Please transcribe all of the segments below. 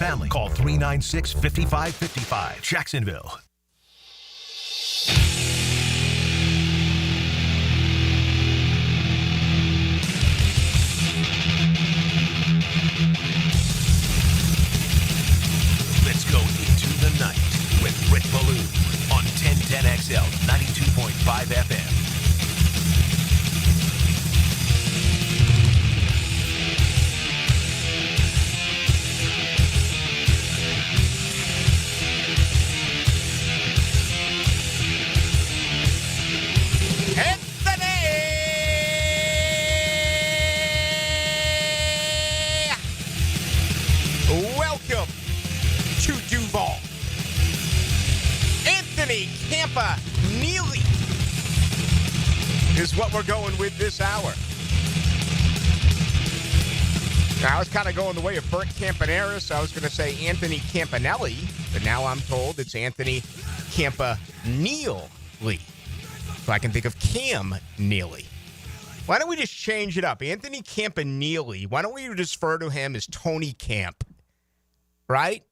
family. Call 396-5555. Jacksonville. Let's go into the night with Rick Ballou on 1010XL 92.5 FM. Campanile is what we're going with this hour. Now, I was kind of going the way of Bert Campanile, so I was going to say Anthony Campanile, but now I'm told it's Anthony Campanile. So I can think of Cam Neely. Why don't we just change it up? Anthony Campanile, why don't we just refer to him as Tony Camp, right?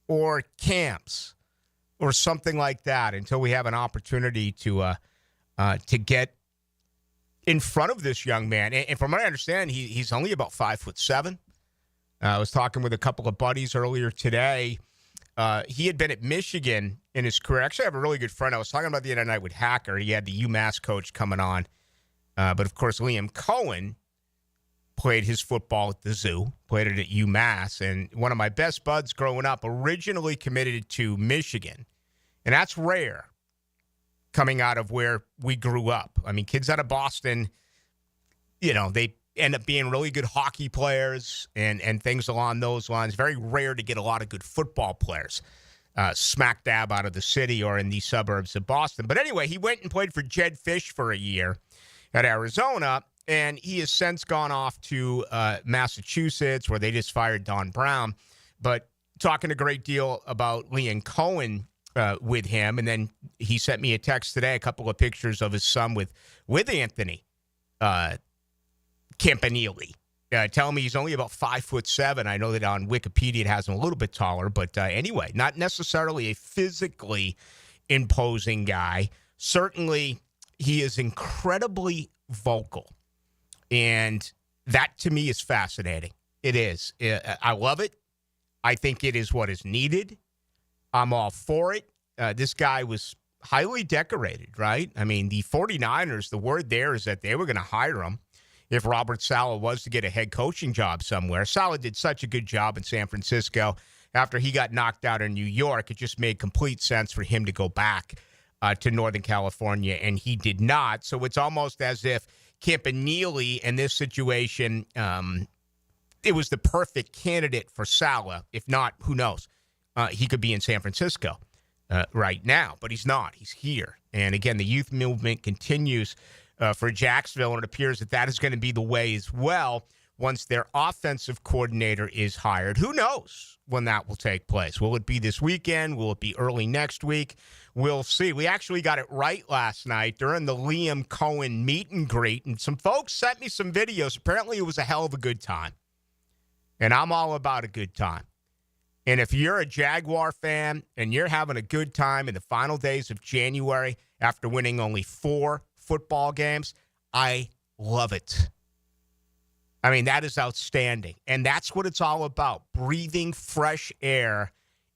Or Camps. Or something like that until we have an opportunity to get in front of this young man. And from what I understand, he's only about 5'7". I was talking with a couple of buddies earlier today. He had been at Michigan in his career. Actually, I have a really good friend. I was talking about the other night with Hacker. He had the UMass coach coming on. But, of course, Liam Cohen played his football at the zoo, played it at UMass. And one of my best buds growing up originally committed to Michigan. And that's rare coming out of where we grew up. I mean, kids out of Boston, they end up being really good hockey players and things along those lines. Very rare to get a lot of good football players smack dab out of the city or in the suburbs of Boston. But anyway, he went and played for Jed Fish for a year at Arizona. And he has since gone off to Massachusetts, where they just fired Don Brown. But talking a great deal about Liam Cohen with him. And then he sent me a text today, a couple of pictures of his son with Anthony Campanile. Telling me he's only about 5'7". I know that on Wikipedia it has him a little bit taller. But anyway, not necessarily a physically imposing guy. Certainly, he is incredibly vocal. And that, to me, is fascinating. It is. I love it. I think it is what is needed. I'm all for it. This guy was highly decorated, right? I mean, the 49ers, the word there is that they were going to hire him if Robert Saleh was to get a head coaching job somewhere. Saleh did such a good job in San Francisco. After he got knocked out in New York, it just made complete sense for him to go back to Northern California, and he did not. So it's almost as if Campanile in this situation, it was the perfect candidate for Saleh. If not, who knows? He could be in San Francisco right now, but he's not. He's here. And again, the youth movement continues for Jacksonville, and it appears that is going to be the way as well once their offensive coordinator is hired. Who knows when that will take place? Will it be this weekend? Will it be early next week? We'll see. We actually got it right last night during the Liam Cohen meet and greet, and some folks sent me some videos. Apparently, it was a hell of a good time, and I'm all about a good time. And if you're a Jaguar fan and you're having a good time in the final days of January after winning only 4 football games, I love it. I mean, that is outstanding. And that's what it's all about, breathing fresh air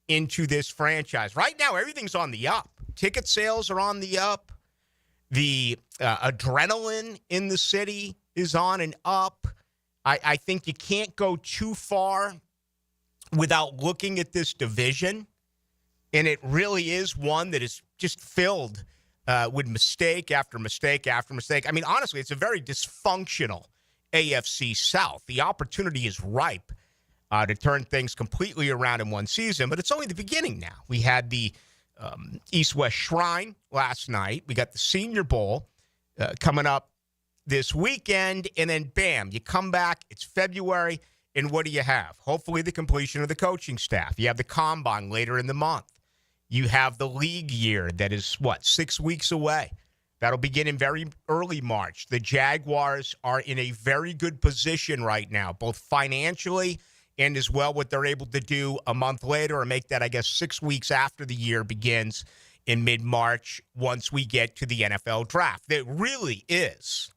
into this franchise. Right now, everything's on the up. Ticket sales are on the up. The adrenaline in the city is on and up. I think you can't go too far without looking at this division. And it really is one that is just filled with mistake after mistake after mistake. I mean, honestly, it's a very dysfunctional AFC South. The opportunity is ripe to turn things completely around in one season, but it's only the beginning now. We had the East-West Shrine last night. We got the Senior Bowl coming up this weekend, and then, bam, you come back. It's February, and what do you have? Hopefully the completion of the coaching staff. You have the Combine later in the month. You have the league year that is, 6 weeks away. That'll begin in very early March. The Jaguars are in a very good position right now, both financially and as well what they're able to do a month later, or make that, I guess, 6 weeks after the year begins in mid-March once we get to the NFL draft. There really is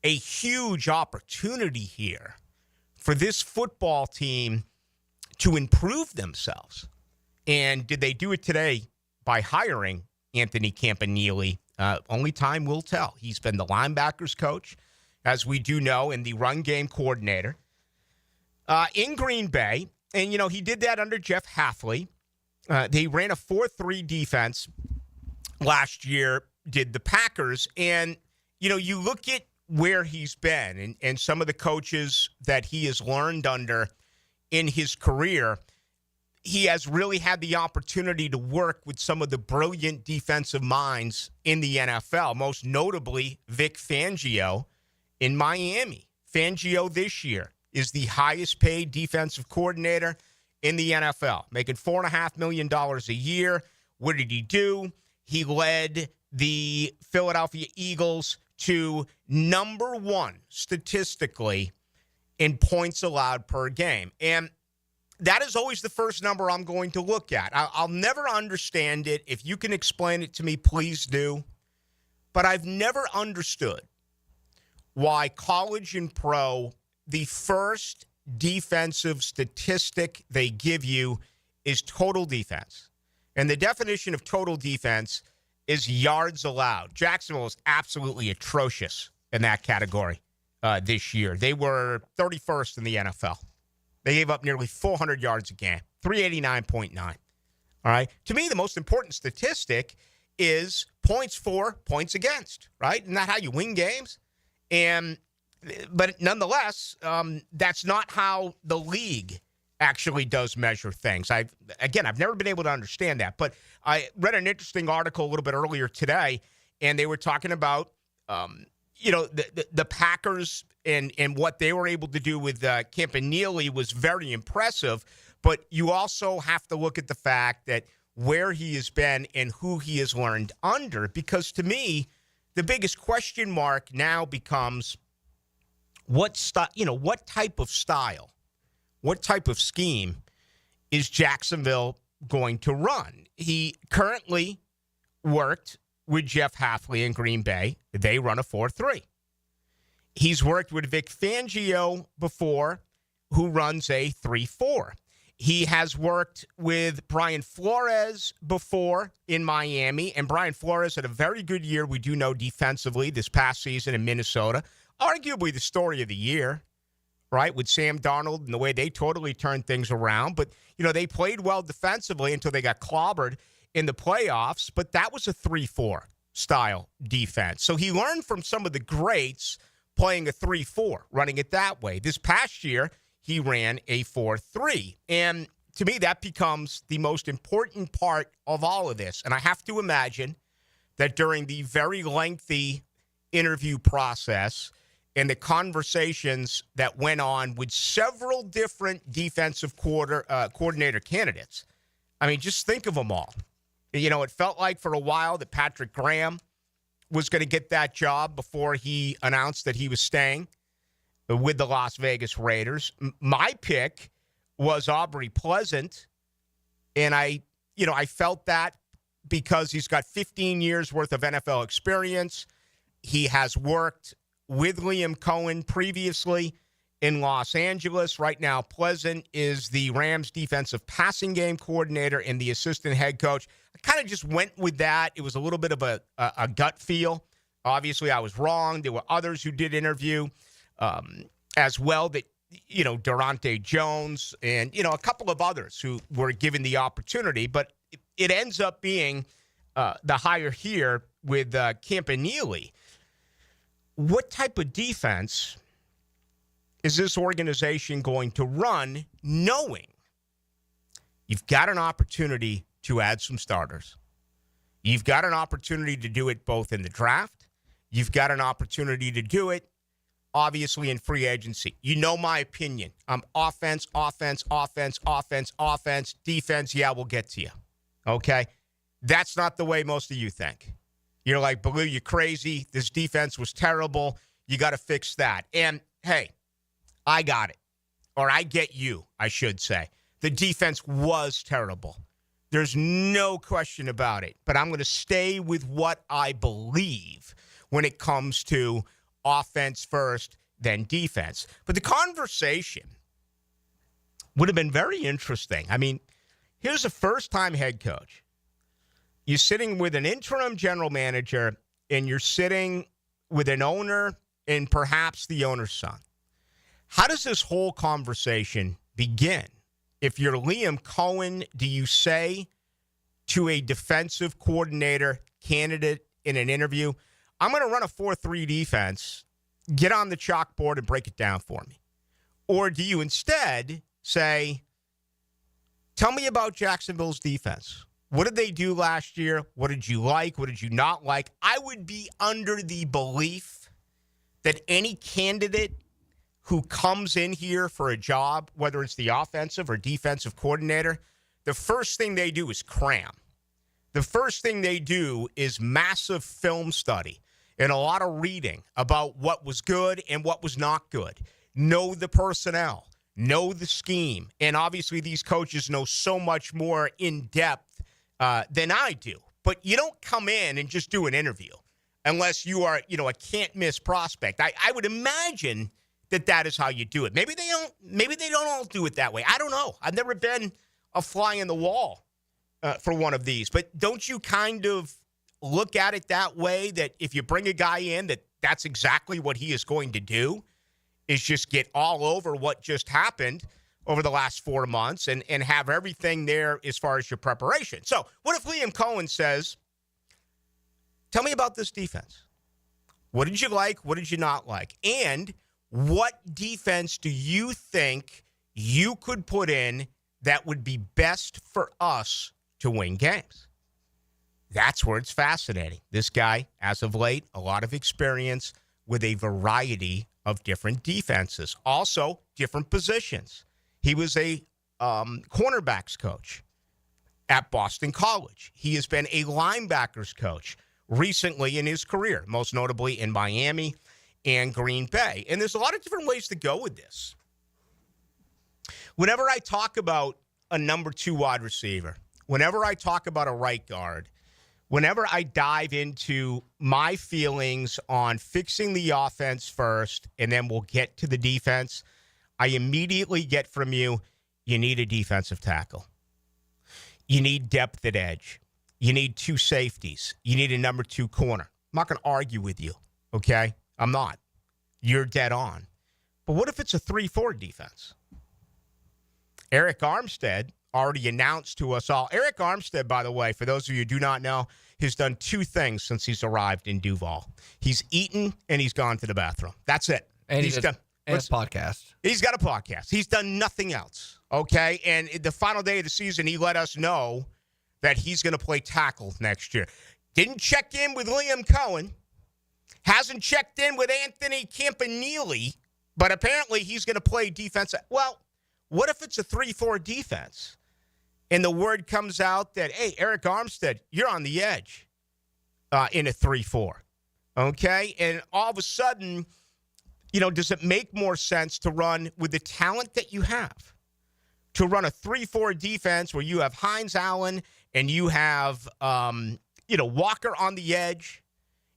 a huge opportunity here for this football team to improve themselves. And did they do it today by hiring Anthony Campanile? Only time will tell. He's been the linebackers coach, as we do know, and the run game coordinator in Green Bay. And, he did that under Jeff Hafley. They ran a 4-3 defense last year, did the Packers. And, you look at where he's been and some of the coaches that he has learned under in his career, he has really had the opportunity to work with some of the brilliant defensive minds in the NFL, most notably Vic Fangio in Miami. Fangio this year is the highest paid defensive coordinator in the NFL, making $4.5 million a year. What did he do? He led the Philadelphia Eagles to number one statistically in points allowed per game. And that is always the first number I'm going to look at. I'll never understand it. If you can explain it to me, please do. But I've never understood why college and pro, the first defensive statistic they give you is total defense. And the definition of total defense is yards allowed. Jacksonville is absolutely atrocious in that category this year. They were 31st in the NFL. They gave up nearly 400 yards a game, 389.9. All right. To me, the most important statistic is points for, points against, right? Isn't that how you win games? But nonetheless, that's not how the league actually does measure things. I've never been able to understand that. But I read an interesting article a little bit earlier today, and they were talking about, the Packers and what they were able to do with Campanile was very impressive. But you also have to look at the fact that where he has been and who he has learned under, because to me, the biggest question mark now becomes what type of style, what type of scheme is Jacksonville going to run? He currently worked with Jeff Hafley in Green Bay. They run a 4-3. He's worked with Vic Fangio before, who runs a 3-4. He has worked with Brian Flores before in Miami, and Brian Flores had a very good year, we do know, defensively this past season in Minnesota. Arguably the story of the year, right, with Sam Darnold and the way they totally turned things around. But, they played well defensively until they got clobbered in the playoffs, but that was a 3-4 style defense. So he learned from some of the greats playing a 3-4, running it that way. This past year, he ran a 4-3. And to me, that becomes the most important part of all of this. And I have to imagine that during the very lengthy interview process and the conversations that went on with several different defensive coordinator candidates, I mean, just think of them all. It felt like for a while that Patrick Graham was going to get that job before he announced that he was staying with the Las Vegas Raiders. My pick was Aubrey Pleasant, and I felt that because he's got 15 years worth of NFL experience. He has worked with Liam Cohen previously in Los Angeles. Right now, Pleasant is the Rams defensive passing game coordinator and the assistant head coach. I kind of just went with that. It was a little bit of a gut feel. Obviously, I was wrong. There were others who did interview as well, that, Durante Jones and, a couple of others who were given the opportunity. But it ends up being the hire here with Campanile. What type of defense is this organization going to run, knowing you've got an opportunity to add some starters? You've got an opportunity to do it both in the draft. You've got an opportunity to do it, obviously, in free agency. You know my opinion. Offense. Defense, yeah, we'll get to you. Okay? That's not the way most of you think. You're like, Ballou, you're crazy. This defense was terrible. You got to fix that. And, hey, I got it. or I get you, I should say. The defense was terrible. There's no question about it. But I'm going to stay with what I believe when it comes to offense first, then defense. But the conversation would have been very interesting. I mean, here's a first-time head coach. You're sitting with an interim general manager, and you're sitting with an owner and perhaps the owner's son. How does this whole conversation begin? If you're Liam Cohen, do you say to a defensive coordinator candidate in an interview, I'm going to run a 4-3 defense, get on the chalkboard and break it down for me? Or do you instead say, tell me about Jacksonville's defense. What did they do last year? What did you like? What did you not like? I would be under the belief that any candidate who comes in here for a job, whether it's the offensive or defensive coordinator, the first thing they do is cram. The first thing they do is massive film study and a lot of reading about what was good and what was not good. Know the personnel, know the scheme. And obviously these coaches know so much more in depth than I do. But you don't come in and just do an interview unless you are, a can't-miss prospect. I would imagine that is how you do it. Maybe they don't all do it that way. I don't know. I've never been a fly in the wall for one of these. But don't you kind of look at it that way, that if you bring a guy in, that's exactly what he is going to do, is just get all over what just happened over the last 4 months and have everything there as far as your preparation. So what if Liam Cohen says, tell me about this defense. What did you like? What did you not like? And what defense do you think you could put in that would be best for us to win games? That's where it's fascinating. This guy, as of late, a lot of experience with a variety of different defenses. Also, different positions. He was a cornerbacks coach at Boston College. He has been a linebackers coach recently in his career, most notably in Miami and Green Bay. And there's a lot of different ways to go with this. Whenever I talk about a number 2 wide receiver, whenever I talk about a right guard, whenever I dive into my feelings on fixing the offense first, and then we'll get to the defense, I immediately get from you, you need a defensive tackle. You need depth at edge. You need 2 safeties. You need a number 2 corner. I'm not going to argue with you, okay? I'm not. You're dead on. But what if it's a 3-4 defense? Eric Armstead already announced to us all. Eric Armstead, by the way, for those of you who do not know, has done 2 things since he's arrived in Duval. He's eaten and he's gone to the bathroom. That's it. And he's done a podcast. He's got a podcast. He's done nothing else, okay? And the final day of the season, he let us know that he's going to play tackle next year. Didn't check in with Liam Cohen. Hasn't checked in with Anthony Campanile, but apparently he's going to play defense. Well, what if it's a 3-4 defense? And the word comes out that, hey, Eric Armstead, you're on the edge in a 3-4. Okay? And all of a sudden, does it make more sense to run with the talent that you have? To run a 3-4 defense where you have Hines Allen and you have, Walker on the edge,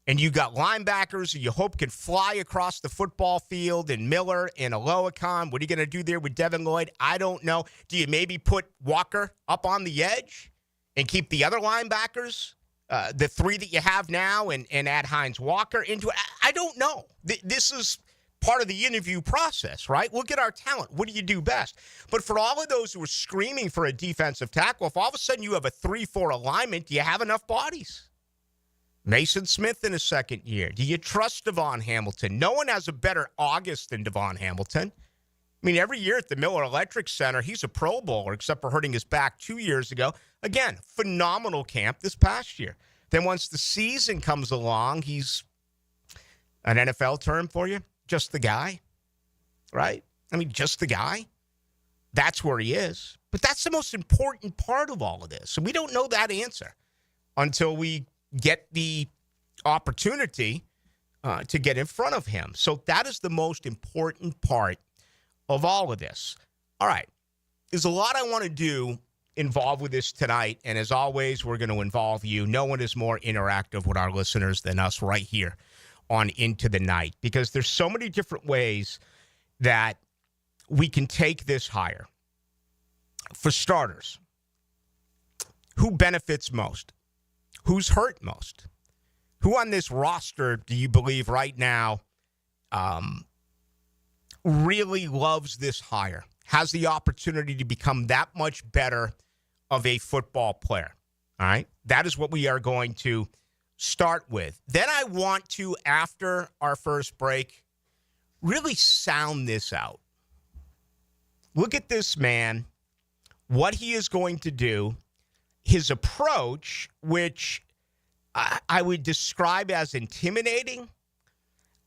and you got linebackers who you hope can fly across the football field, and Miller and Aloakon. What are you going to do there with Devin Lloyd? I don't know. Do you maybe put Walker up on the edge and keep the other linebackers, the 3 that you have now, and add Hines Walker into it? I don't know. This is part of the interview process, right? Look at our talent. What do you do best? But for all of those who are screaming for a defensive tackle, if all of a sudden you have a 3-4 alignment, do you have enough bodies? Mason Smith in his second year. Do you trust Devon Hamilton? No one has a better August than Devon Hamilton. I mean, every year at the Miller Electric Center, he's a Pro Bowler, except for hurting his back 2 years ago. Again, phenomenal camp this past year. Then once the season comes along, he's an NFL term for you, just the guy, right? I mean, just the guy. That's where he is. But that's the most important part of all of this. So we don't know that answer until we get the opportunity to get in front of him. So that is the most important part of all of this. All right. There's a lot I want to do involved with this tonight, and as always, we're going to involve you. No one is more interactive with our listeners than us right here on Into the Night, because there's so many different ways that we can take this higher. For starters, who benefits most? Who's hurt most? Who on this roster do you believe right now really loves this hire, has the opportunity to become that much better of a football player? All right? That is what we are going to start with. Then I want to, after our first break, really sound this out. Look at this man, what he is going to do, his approach, which I would describe as intimidating.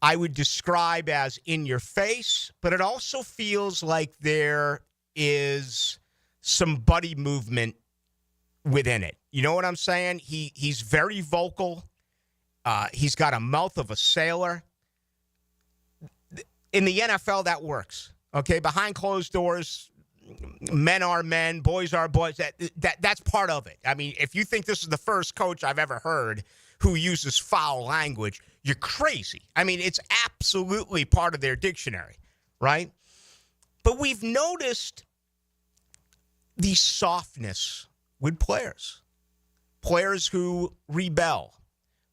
I would describe as in your face, but it also feels like there is some buddy movement within it. You know what I'm saying? He's very vocal. He's got a mouth of a sailor. In the NFL, that works. Okay, behind closed doors, men are men, boys are boys. That's part of it. I mean, if you think this is the first coach I've ever heard who uses foul language, you're crazy. I mean, it's absolutely part of their dictionary, right? But we've noticed the softness with players who rebel,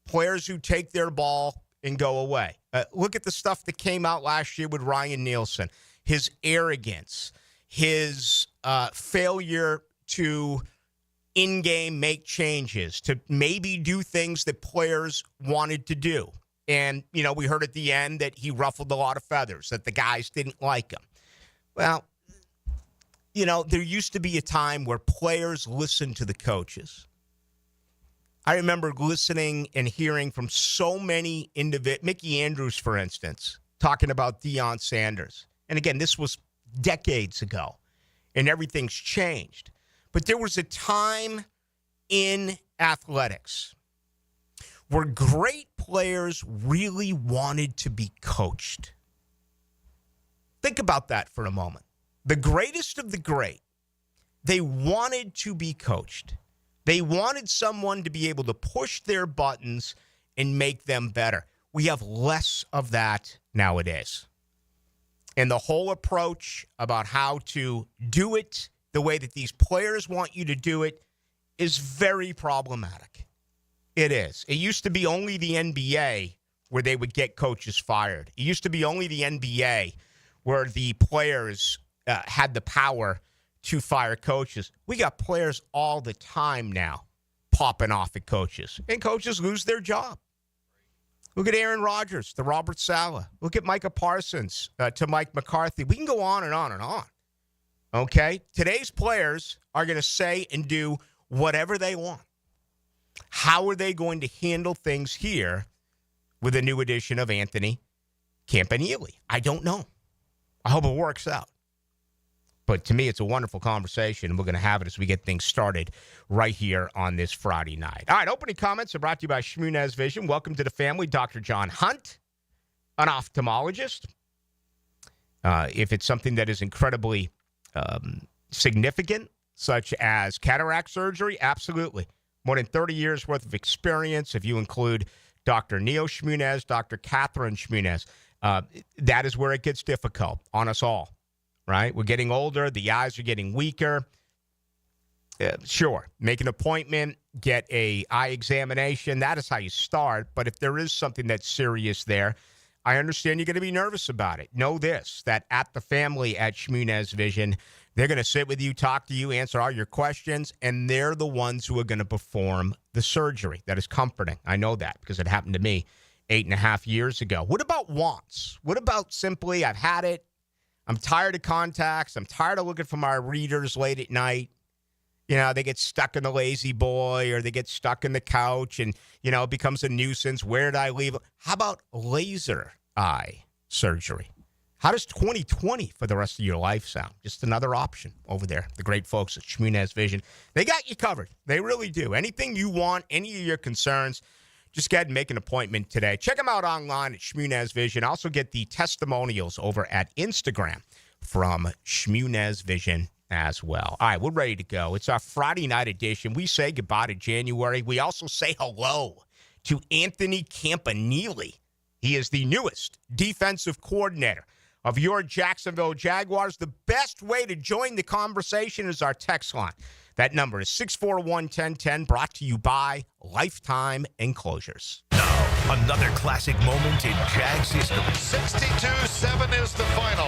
players who take their ball and go away. Look at the stuff that came out last year with Ryan Nielsen, his arrogance, his failure to in-game make changes, to maybe do things that players wanted to do. And, you know, we heard at the end that he ruffled a lot of feathers, that the guys didn't like him. Well, you know, there used to be a time where players listened to the coaches. I remember listening and hearing from so many individuals, Mickey Andrews, for instance, talking about Deion Sanders. And again, this was decades ago, and everything's changed. But there was a time in athletics where great players really wanted to be coached. Think about that for a moment. The greatest of the great, they wanted to be coached. They wanted someone to be able to push their buttons and make them better. We have less of that nowadays. And the whole approach about how to do it the way that these players want you to do it is very problematic. It is. It used to be only the NBA where they would get coaches fired. It used to be only the NBA where the players had the power to fire coaches. We got players all the time now popping off at coaches, and coaches lose their job. Look at Aaron Rodgers to Robert Saleh. Look at Micah Parsons to Mike McCarthy. We can go on and on and on. Okay? Today's players are going to say and do whatever they want. How are they going to handle things here with a new addition of Anthony Campanile? I don't know. I hope it works out. But to me, it's a wonderful conversation, and we're going to have it as we get things started right here on this Friday night. All right, opening comments are brought to you by Shmunez Vision. Welcome to the family, Dr. John Hunt, an ophthalmologist. If it's something that is incredibly significant, such as cataract surgery, absolutely. More than 30 years' worth of experience. If you include Dr. Neo Shmunez, Dr. Catherine Shmunez, that is where it gets difficult on us all. Right? We're getting older. The eyes are getting weaker. Sure, make an appointment, get a eye examination. That is how you start. But if there is something that's serious there, I understand you're going to be nervous about it. Know this, that at the family at Shmunez Vision, they're going to sit with you, talk to you, answer all your questions, and they're the ones who are going to perform the surgery. That is comforting. I know that because it happened to me 8.5 years ago. What about wants? What about simply, I've had it. I'm tired of contacts. I'm tired of looking for my readers late at night. You know, they get stuck in the lazy boy or they get stuck in the couch and, you know, it becomes a nuisance. Where did I leave it? How about laser eye surgery? How does 2020 for the rest of your life sound? Just another option over there. The great folks at Shmunez Vision. They got you covered. They really do. Anything you want, any of your concerns, just go ahead and make an appointment today. Check them out online at Shmunez Vision. Also get the testimonials over at Instagram. from Shmunez Vision as well. All right, we're ready to go. It's our Friday night edition. We say goodbye to January. We also say hello to Anthony Campanile. He is the newest defensive coordinator of your Jacksonville Jaguars. The best way to join the conversation is our text line. That number is 641-1010, brought to you by Lifetime Enclosures. Now, another classic moment in Jags history. 62-7 is the final.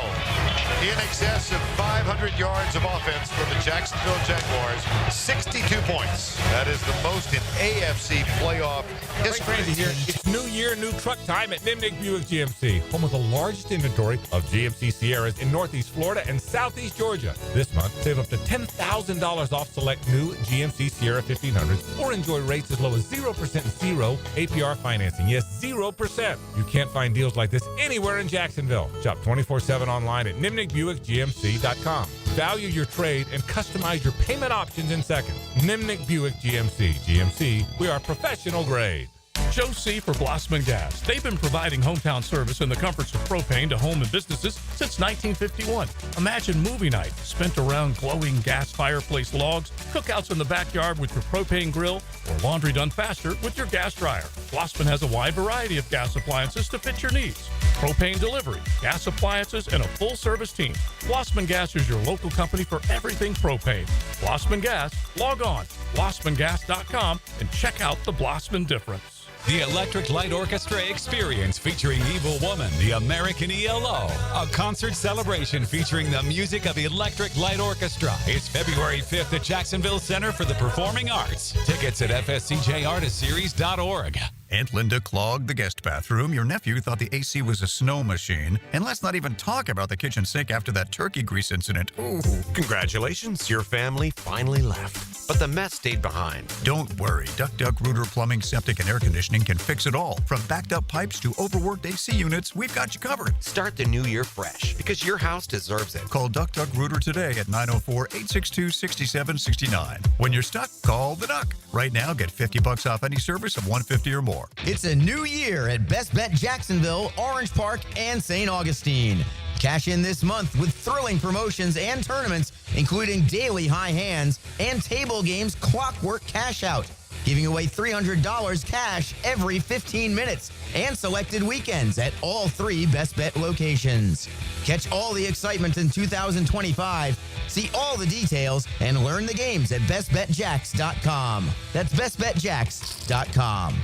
In excess of 500 yards of offense for the Jacksonville Jaguars. 62 points. That is the most in AFC playoff history. Crazy here. It's new year, new truck time at Nimnik Buick GMC, home of the largest inventory of GMC Sierras in Northeast Florida and Southeast Georgia. This month, save up to $10,000 off select new GMC Sierra 1500s or enjoy rates as low as 0% and 0 APR financing. Yes, 0%. You can't find deals like this anywhere in Jacksonville. Shop 24/7 online at nimnikbuickgmc.com. Value your trade and customize your payment options in seconds. Nimnik Buick GMC. GMC, we are professional grade. Joe C. for Blossman Gas. They've been providing hometown service in the comforts of propane to home and businesses since 1951. Imagine movie night spent around glowing gas fireplace logs, cookouts in the backyard with your propane grill, or laundry done faster with your gas dryer. Blossman has a wide variety of gas appliances to fit your needs. Propane delivery, gas appliances, and a full-service team. Blossman Gas is your local company for everything propane. Blossman Gas, log on, blossmangas.com, and check out the Blossman difference. The Electric Light Orchestra Experience featuring Evil Woman, the American ELO. A concert celebration featuring the music of Electric Light Orchestra. It's February 5th at Jacksonville Center for the Performing Arts. Tickets at fscjartistseries.org. Aunt Linda clogged the guest bathroom. Your nephew thought the AC was a snow machine. And let's not even talk about the kitchen sink after that turkey grease incident. Ooh. Congratulations, your family finally left, but the mess stayed behind. Don't worry. Duck Rooter Plumbing, Septic, and Air Conditioning can fix it all. From backed up pipes to overworked AC units, we've got you covered. Start the new year fresh, because your house deserves it. Call Duck Rooter today at 904-862-6769. When you're stuck, call the Duck. Right now, get $50 off any service of $150 or more. It's a new year at Best Bet Jacksonville, Orange Park, and St. Augustine. Cash in this month with thrilling promotions and tournaments, including daily high hands and table games clockwork cash out, giving away $300 cash every 15 minutes and selected weekends at all 3 Best Bet locations. Catch all the excitement in 2025. See all the details and learn the games at bestbetjacks.com. That's bestbetjacks.com.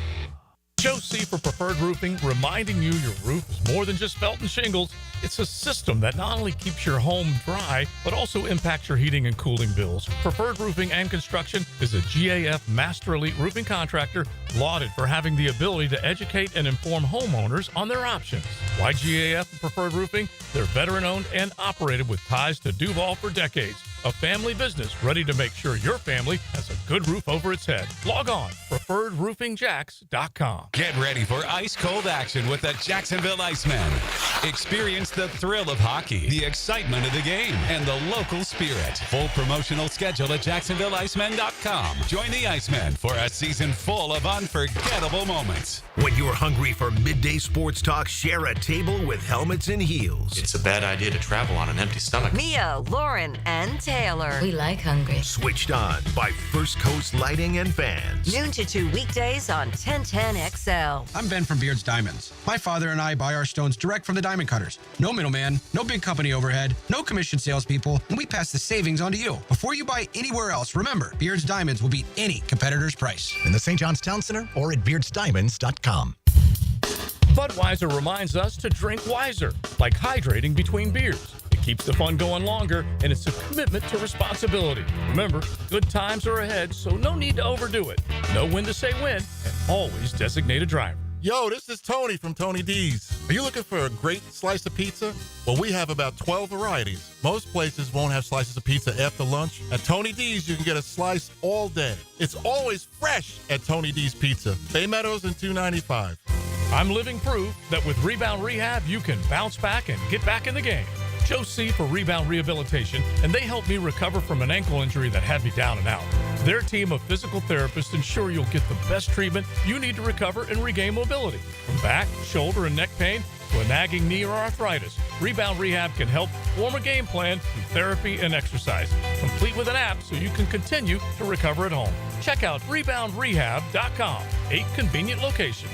Joe C. for Preferred Roofing, reminding you your roof is more than just felt and shingles. It's a system that not only keeps your home dry, but also impacts your heating and cooling bills. Preferred Roofing and Construction is a GAF Master Elite Roofing Contractor lauded for having the ability to educate and inform homeowners on their options. Why GAF and Preferred Roofing? They're veteran-owned and operated with ties to Duval for decades. A family business ready to make sure your family has a good roof over its head. Log on, preferredroofingjacks.com. Get ready for ice-cold action with the Jacksonville Icemen. Experience the thrill of hockey, the excitement of the game, and the local spirit. Full promotional schedule at jacksonvilleicemen.com. Join the Icemen for a season full of unforgettable moments. When you're hungry for midday sports talk, share a table with Helmets and Heels. It's a bad idea to travel on an empty stomach. Mia, Lauren, and Taylor. We like hungry. Switched on by First Coast Lighting and Fans. Noon to 2 weekdays on 1010XL. I'm Ben from Beard's Diamonds. My father and I buy our stones direct from the diamond cutters. No middleman, no big company overhead, no commission salespeople, and we pass the savings on to you. Before you buy anywhere else, remember, Beard's Diamonds will beat any competitor's price. In the St. John's Town Center or at beardsdiamonds.com. Budweiser reminds us to drink wiser, like hydrating between beers. It keeps the fun going longer, and it's a commitment to responsibility. Remember, good times are ahead, so no need to overdo it. Know when to say when, and always designate a driver. Yo, this is Tony from Tony D's. Are you looking for a great slice of pizza? Well, we have about 12 varieties. Most places won't have slices of pizza after lunch. At Tony D's, you can get a slice all day. It's always fresh at Tony D's Pizza. Bay Meadows and 295. I'm living proof that with Rebound Rehab, you can bounce back and get back in the game. Joe C. for Rebound Rehabilitation, and they helped me recover from an ankle injury that had me down and out. Their team of physical therapists ensure you'll get the best treatment you need to recover and regain mobility. From back, shoulder, and neck pain to to a nagging knee or arthritis, Rebound Rehab can help form a game plan through therapy and exercise, complete with an app so you can continue to recover at home. Check out reboundrehab.com. 8 convenient locations.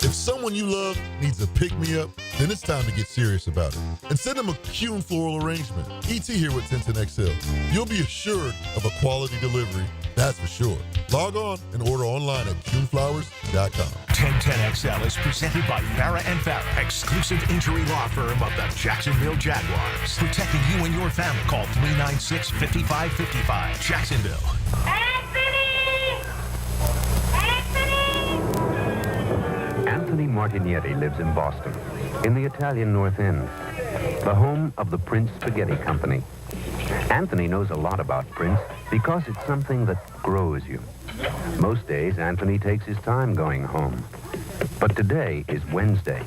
If someone you love needs a pick-me-up, then it's time to get serious about it. And send them a Kuhn floral arrangement. ET here with 1010XL. You'll be assured of a quality delivery, that's for sure. Log on and order online at kuhnflowers.com. 1010XL is presented by Farah & Farah, exclusive injury law firm of the Jacksonville Jaguars. Protecting you and your family. Call 396-5555. Jacksonville. Anthony Martignetti lives in Boston, in the Italian North End, the home of the Prince Spaghetti Company. Anthony knows a lot about Prince because it's something that grows you. Most days, Anthony takes his time going home. But today is Wednesday,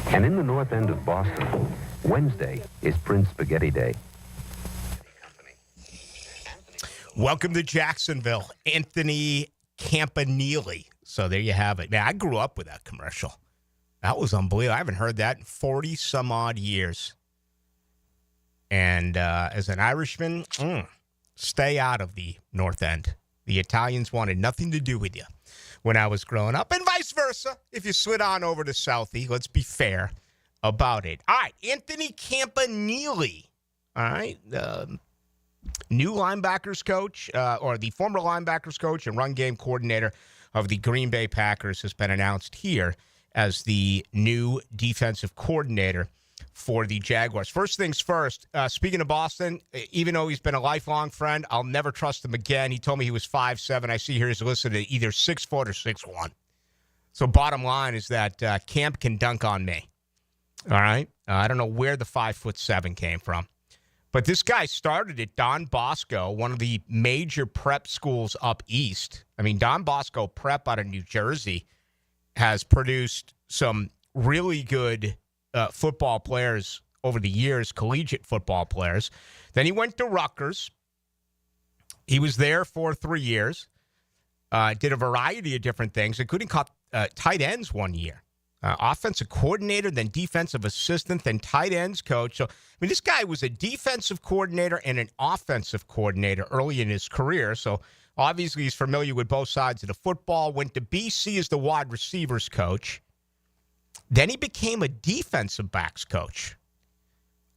and in the North End of Boston, Wednesday is Prince Spaghetti Day. Welcome to Jacksonville, Anthony Campanile. So there you have it. Man, I grew up with that commercial. That was unbelievable. I haven't heard that in 40-some-odd years. And as an Irishman, stay out of the North End. The Italians wanted nothing to do with you when I was growing up, and vice versa. If you slid on over to Southie, let's be fair about it. All right, Anthony Campanile. All right, new linebackers coach, or the former linebackers coach and run game coordinator of the Green Bay Packers has been announced here as the new defensive coordinator for the Jaguars. First things first, speaking of Boston, even though he's been a lifelong friend, I'll never trust him again. He told me he was 5'7". I see here he's listed at either 6 foot or 6'1". So bottom line is that Camp can dunk on me. All right? I don't know where the 5'7" came from. But this guy started at Don Bosco, one of the major prep schools up east. I mean, Don Bosco Prep out of New Jersey has produced some really good football players over the years, collegiate football players. Then he went to Rutgers. He was there for 3 years, did a variety of different things, including caught tight ends 1 year. Offensive coordinator, then defensive assistant, then tight ends coach. So, I mean, this guy was a defensive coordinator and an offensive coordinator early in his career. So, obviously, he's familiar with both sides of the football. Went to BC as the wide receivers coach. Then he became a defensive backs coach.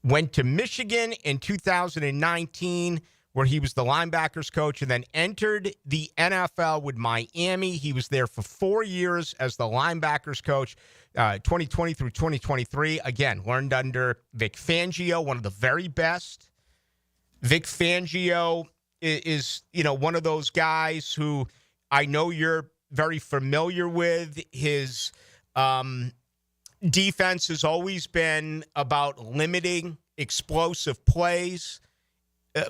Went to Michigan in 2019, where he was the linebackers coach, and then entered the NFL with Miami. He was there for 4 years as the linebackers coach, 2020 through 2023. Again, learned under Vic Fangio, one of the very best. Vic Fangio is one of those guys who I know you're very familiar with. His defense has always been about limiting explosive plays.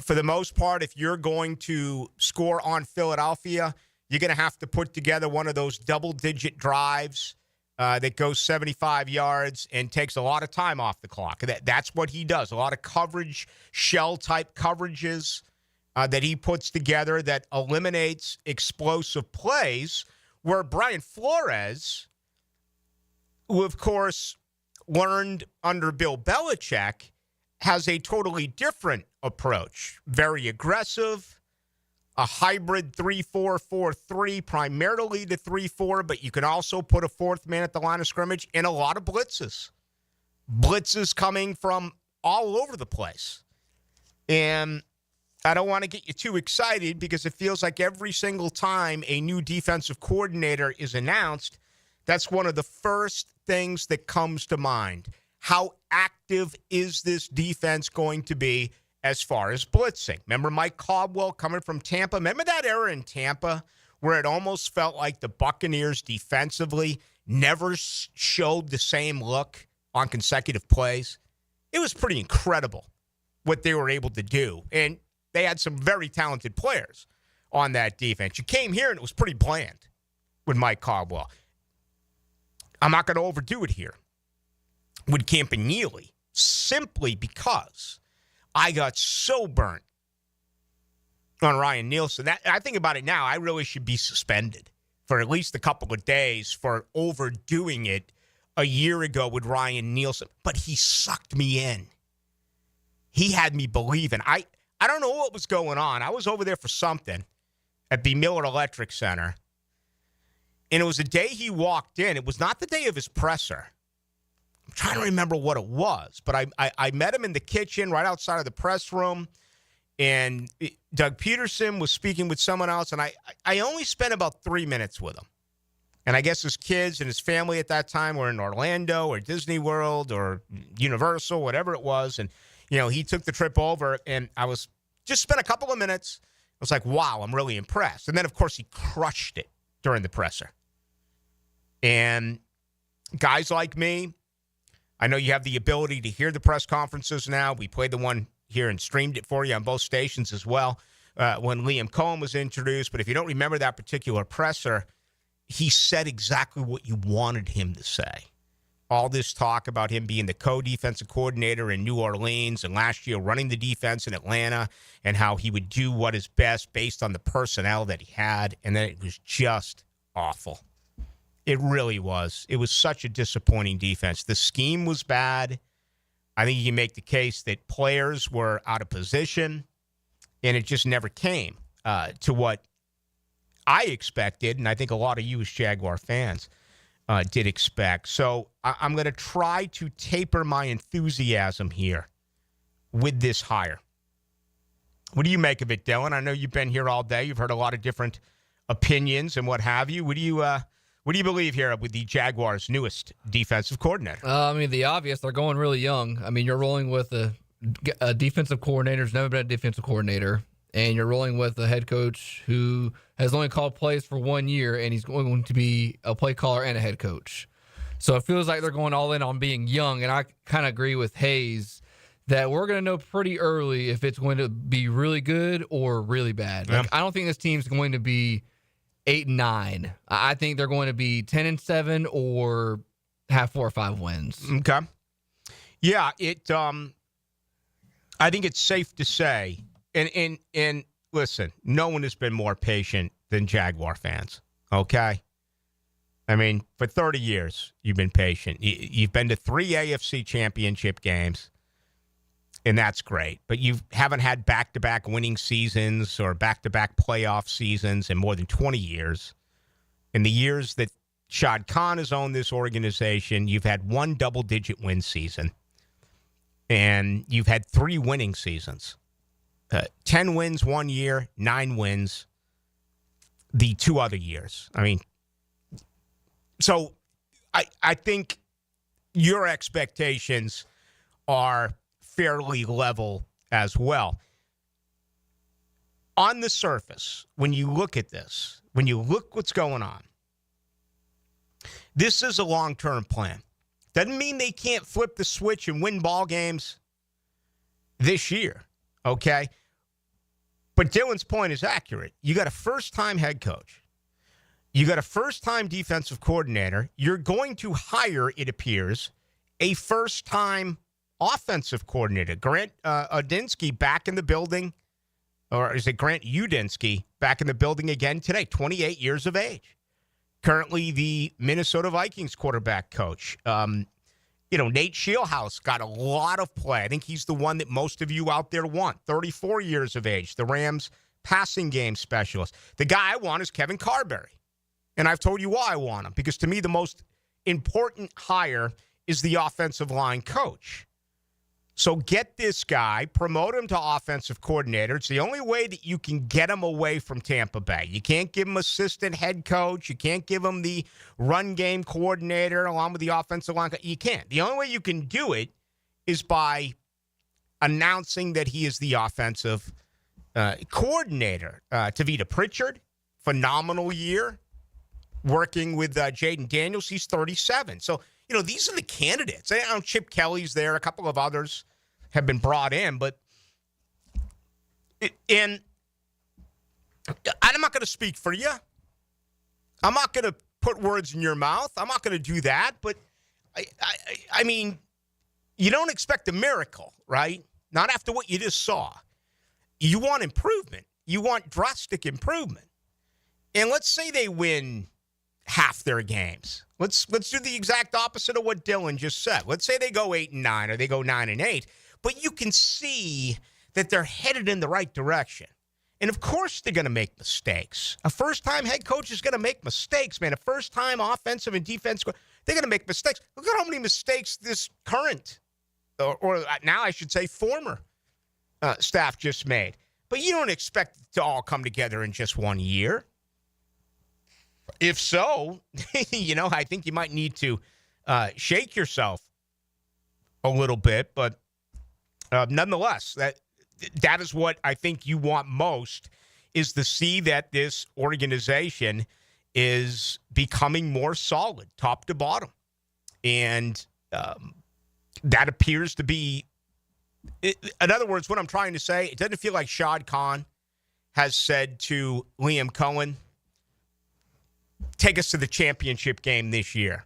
For the most part, if you're going to score on Philadelphia, you're going to have to put together one of those double-digit drives that goes 75 yards and takes a lot of time off the clock. That's what he does. A lot of coverage, shell-type coverages that he puts together that eliminates explosive plays, where Brian Flores, who, of course, learned under Bill Belichick, has a totally different approach. Very aggressive, a hybrid 3-4-4-3, primarily the 3-4, but you can also put a fourth man at the line of scrimmage, and a lot of blitzes. Blitzes coming from all over the place. And I don't want to get you too excited because it feels like every single time a new defensive coordinator is announced, that's one of the first things that comes to mind. How active is this defense going to be as far as blitzing? Remember Mike Caldwell coming from Tampa? Remember that era in Tampa where it almost felt like the Buccaneers defensively never showed the same look on consecutive plays? It was pretty incredible what they were able to do. And they had some very talented players on that defense. You came here and it was pretty bland with Mike Caldwell. I'm not going to overdo it here with Campanile, simply because I got so burnt on Ryan Nielsen. I think about it now, I really should be suspended for at least a couple of days for overdoing it a year ago with Ryan Nielsen, but he sucked me in. He had me believing. I don't know what was going on. I was over there for something at the Miller Electric Center, and it was the day he walked in. It was not the day of his presser. I'm trying to remember what it was, but I met him in the kitchen right outside of the press room, and Doug Peterson was speaking with someone else, and I only spent about 3 minutes with him. And I guess his kids and his family at that time were in Orlando or Disney World or Universal, whatever it was. And, he took the trip over, and I was just spent a couple of minutes. I was like, wow, I'm really impressed. And then, of course, he crushed it during the presser. And guys like me, I know you have the ability to hear the press conferences now. We played the one here and streamed it for you on both stations as well when Liam Cohen was introduced. But if you don't remember that particular presser, he said exactly what you wanted him to say. All this talk about him being the co-defensive coordinator in New Orleans and last year running the defense in Atlanta and how he would do what is best based on the personnel that he had. And then it was just awful. It really was. It was such a disappointing defense. The scheme was bad. I think you can make the case that players were out of position, and it just never came to what I expected, and I think a lot of you as Jaguar fans did expect. So I'm going to try to taper my enthusiasm here with this hire. What do you make of it, Dylan? I know you've been here all day. You've heard a lot of different opinions and what have you. What do you believe here with the Jaguars' newest defensive coordinator? The obvious, they're going really young. You're rolling with a defensive coordinator who's never been a defensive coordinator, and you're rolling with a head coach who has only called plays for 1 year, and he's going to be a play caller and a head coach. So it feels like they're going all in on being young, and I kind of agree with Hayes that we're going to know pretty early if it's going to be really good or really bad. Yeah. I don't think this team's going to be 8-9. I think they're going to be 10-7 or have 4 or 5 wins. Okay. Yeah, I think it's safe to say, and listen, no one has been more patient than Jaguar fans, okay? For 30 years, you've been patient. You've been to 3 AFC championship games, and that's great. But you haven't had back-to-back winning seasons or back-to-back playoff seasons in more than 20 years. In the years that Shad Khan has owned this organization, you've had 1 double-digit win season, and you've had 3 winning seasons. 10 wins 1 year, 9 wins the 2 other years. So I think your expectations are fairly level as well. On the surface, when you look at this, when you look what's going on, this is a long-term plan. Doesn't mean they can't flip the switch and win ball games this year, okay? But Dylan's point is accurate. You got a first-time head coach. You got a first-time defensive coordinator. You're going to hire, it appears, a first-time offensive coordinator. Grant Udinsky back in the building, or is it Grant Udinsky back in the building again today, 28 years of age. Currently the Minnesota Vikings quarterback coach. Nate Scheelhaus got a lot of play. I think he's the one that most of you out there want. 34 years of age, the Rams passing game specialist. The guy I want is Kevin Carberry. And I've told you why I want him, because to me the most important hire is the offensive line coach. So get this guy, promote him to offensive coordinator. It's the only way that you can get him away from Tampa Bay. You can't give him assistant head coach. You can't give him the run game coordinator along with the offensive line. You can't. The only way you can do it is by announcing that he is the offensive coordinator. Tavita Pritchard, phenomenal year working with Jaden Daniels. He's 37. So, these are the candidates. Chip Kelly's there. A couple of others have been brought in. But I'm not going to speak for you. I'm not going to put words in your mouth. I'm not going to do that. But, I mean, you don't expect a miracle, right? Not after what you just saw. You want improvement. You want drastic improvement. And let's say they win half their games. Let's do the exact opposite of what Dylan just said. Let's say they go 8-9 or they go 9-8, but you can see that they're headed in the right direction. And of course they're going to make mistakes. A first-time head coach is going to make mistakes, man. A first-time offensive and defensive, they're going to make mistakes. Look at how many mistakes this current, or now I should say former, staff just made. But you don't expect it to all come together in just 1 year. If so, I think you might need to shake yourself a little bit. But nonetheless, that is what I think you want most, is to see that this organization is becoming more solid, top to bottom. And that appears to be, in other words, what I'm trying to say, it doesn't feel like Shad Khan has said to Liam Cohen, take us to the championship game this year.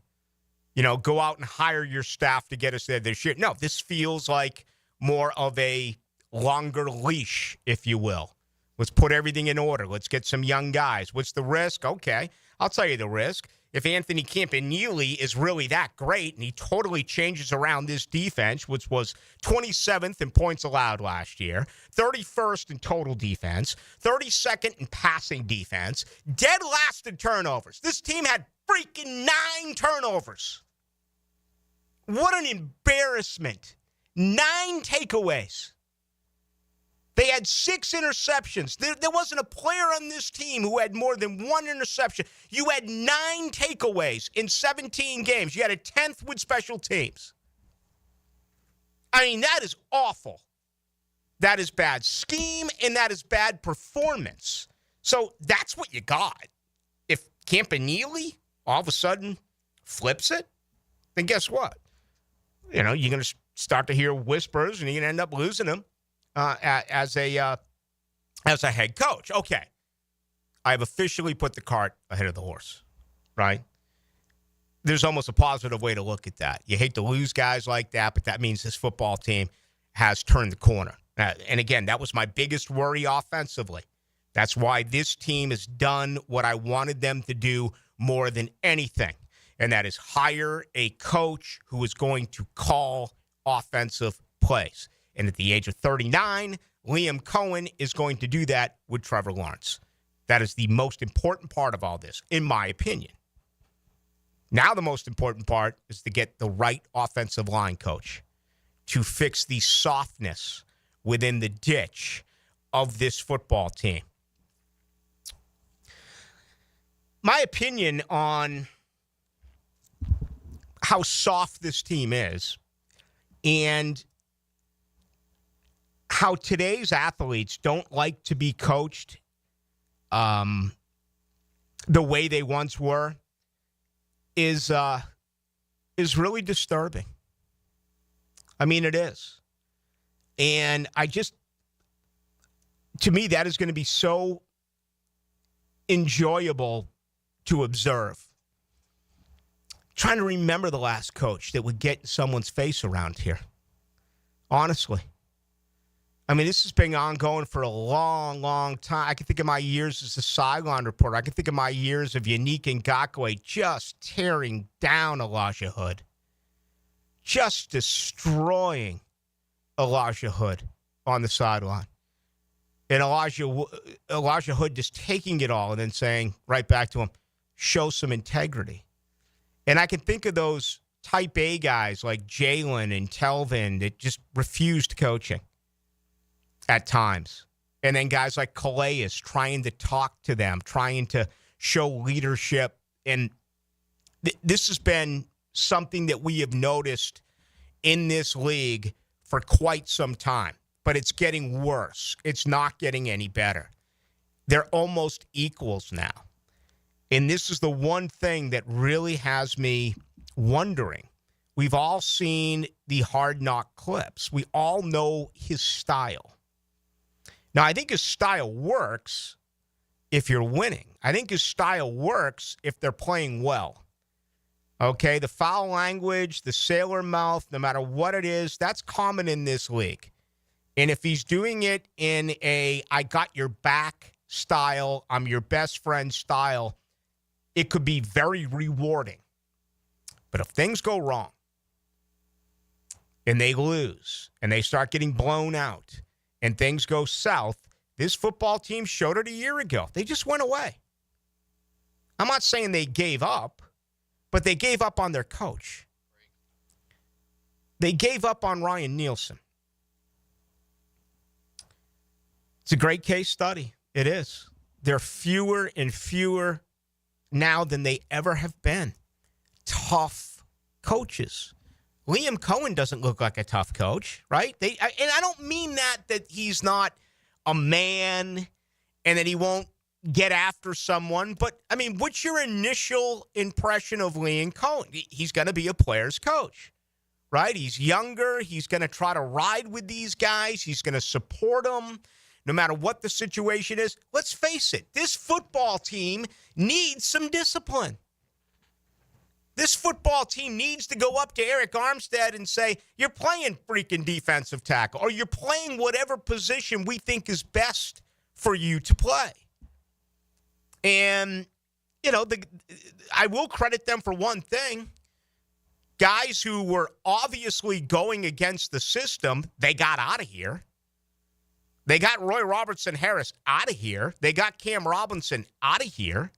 Go out and hire your staff to get us there this year. No, this feels like more of a longer leash, if you will. Let's put everything in order. Let's get some young guys. What's the risk? Okay, I'll tell you the risk. If Anthony Campanile is really that great and he totally changes around this defense, which was 27th in points allowed last year, 31st in total defense, 32nd in passing defense, dead last in turnovers. This team had freaking 9 turnovers. What an embarrassment. 9 takeaways. They had 6 interceptions. There wasn't a player on this team who had more than 1 interception. You had 9 takeaways in 17 games. You had a 10th with special teams. I mean, that is awful. That is bad scheme, and that is bad performance. So that's what you got. If Campanile all of a sudden flips it, then guess what? You're going to start to hear whispers, and you're going to end up losing him. As a head coach. Okay. I have officially put the cart ahead of the horse, right? There's almost a positive way to look at that. You hate to lose guys like that, but that means this football team has turned the corner. And again, that was my biggest worry offensively. That's why this team has done what I wanted them to do more than anything, and that is hire a coach who is going to call offensive plays. And at the age of 39, Liam Cohen is going to do that with Trevor Lawrence. That is the most important part of all this, in my opinion. Now the most important part is to get the right offensive line coach to fix the softness within the ditch of this football team. My opinion on how soft this team is and how today's athletes don't like to be coached the way they once were is really disturbing. I mean, it is. And to me, that is going to be so enjoyable to observe. Trying to remember the last coach that would get in someone's face around here. Honestly. I mean, this has been ongoing for a long, long time. I can think of my years as a sideline reporter. I can think of my years of Yannick Ngakoue just tearing down Elijah Hood. Just destroying Elijah Hood on the sideline. And Elijah Hood just taking it all and then saying right back to him, show some integrity. And I can think of those type A guys like Jalen and Telvin that just refused coaching at times. And then guys like Calais trying to talk to them, trying to show leadership. And this has been something that we have noticed in this league for quite some time. But it's getting worse. It's not getting any better. They're almost equals now. And this is the one thing that really has me wondering. We've all seen the Hard Knock clips. We all know his style. Now, I think his style works if you're winning. I think his style works if they're playing well. Okay, the foul language, the sailor mouth, no matter what it is, that's common in this league. And if he's doing it in a I got your back style, I'm your best friend style, it could be very rewarding. But if things go wrong and they lose and they start getting blown out and things go south, this football team showed it a year ago. They just went away. I'm not saying they gave up, but they gave up on their coach. They gave up on Ryan Nielsen. It's a great case study. It is. There are fewer and fewer now than they ever have been. Tough coaches. Liam Cohen doesn't look like a tough coach, right? And I don't mean that he's not a man and that he won't get after someone. But, I mean, what's your initial impression of Liam Cohen? He's going to be a player's coach, right? He's younger. He's going to try to ride with these guys. He's going to support them no matter what the situation is. Let's face it, this football team needs some discipline. This football team needs to go up to Eric Armstead and say, you're playing freaking defensive tackle, or you're playing whatever position we think is best for you to play. And, you know, I will credit them for one thing. Guys who were obviously going against the system, they got out of here. They got Roy Robertson Harris out of here. They got Cam Robinson out of here.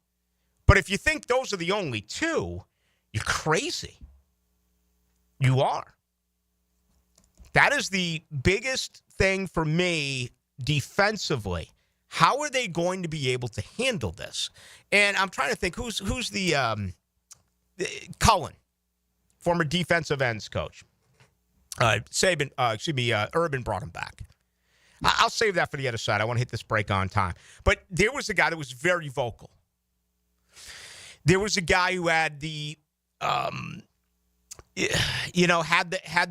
But if you think those are the only two, you're crazy. You are. That is the biggest thing for me defensively. How are they going to be able to handle this? And I'm trying to think who's the Cullen, former defensive ends coach. Urban brought him back. I'll save that for the other side. I want to hit this break on time. But there was a guy that was very vocal. There was a guy who had the had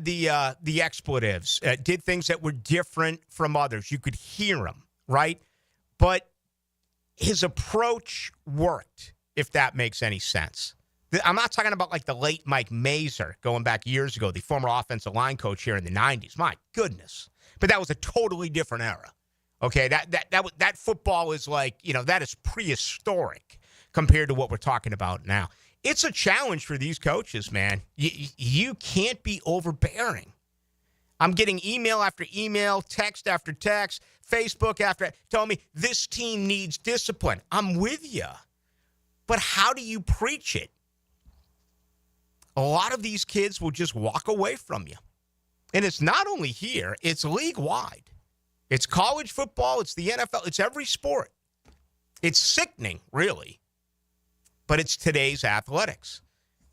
the expletives, did things that were different from others. You could hear him, right? But his approach worked, if that makes any sense. I'm not talking about like the late Mike Mazer going back years ago, the former offensive line coach here in the 90s. My goodness. But that was a totally different era. Okay, that football is like, that is prehistoric compared to what we're talking about now. It's a challenge for these coaches, man. You can't be overbearing. I'm getting email after email, text after text, Facebook after telling me this team needs discipline. I'm with you. But how do you preach it? A lot of these kids will just walk away from you. And it's not only here, it's league-wide. It's college football, it's the NFL, it's every sport. It's sickening, really. But it's today's athletics.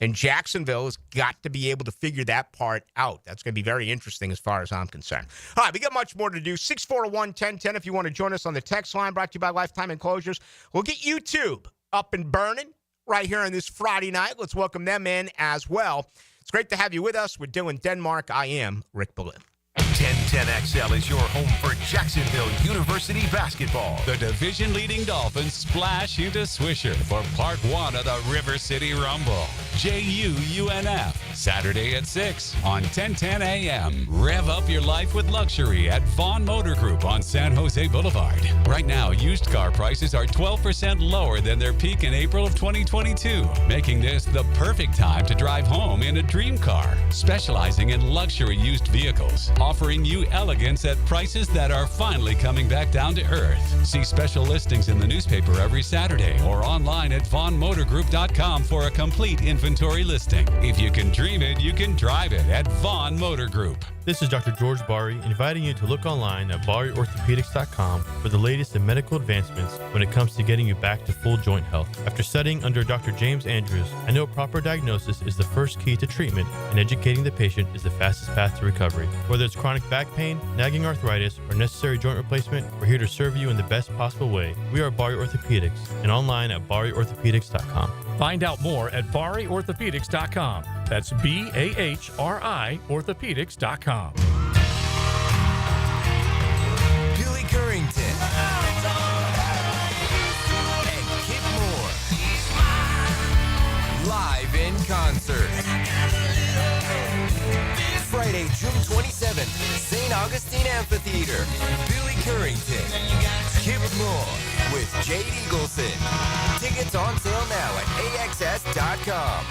And Jacksonville has got to be able to figure that part out. That's going to be very interesting as far as I'm concerned. All right, we got much more to do. 641-1010 if you want to join us on the text line, brought to you by Lifetime Enclosures. We'll get YouTube up and burning right here on this Friday night. Let's welcome them in as well. It's great to have you with us. We're doing Denmark. I am Rick Ballou. 1010XL is your home for Jacksonville University basketball. The division-leading Dolphins splash into Swisher for part one of the River City Rumble. JUUNF, Saturday at 6 on 1010 AM. Rev up your life with luxury at Vaughn Motor Group on San Jose Boulevard. Right now, used car prices are 12% lower than their peak in April of 2022, making this the perfect time to drive home in a dream car. Specializing in luxury used vehicles, offering you elegance at prices that are finally coming back down to earth. See special listings in the newspaper every Saturday or online at vaughnmotorgroup.com for a complete inventory listing. If you can dream it, you can drive it at Vaughn Motor Group. This is Dr. George Bari, inviting you to look online at BariOrthopedics.com for the latest in medical advancements when it comes to getting you back to full joint health. After studying under Dr. James Andrews, I know proper diagnosis is the first key to treatment, and educating the patient is the fastest path to recovery. Whether it's chronic back pain, nagging arthritis, or necessary joint replacement, we're here to serve you in the best possible way. We are Bari Orthopedics, and online at BariOrthopedics.com. Find out more at BariOrthopedics.com. That's BAHRI Orthopedics.com. Billy Currington and Kip Moore live in concert. Friday, June 27th, St. Augustine Amphitheater. Billy Currington, Kip Moore with with Jade Eagleson. Tickets on sale now at AXS.com.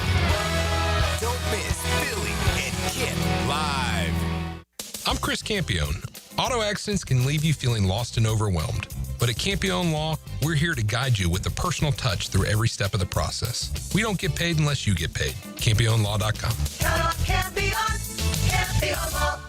Don't miss Billy and Kip live. I'm Chris Campione. Auto accidents can leave you feeling lost and overwhelmed. But at Campione Law, we're here to guide you with a personal touch through every step of the process. We don't get paid unless you get paid. CampioneLaw.com. Count on Campione. Campione Law.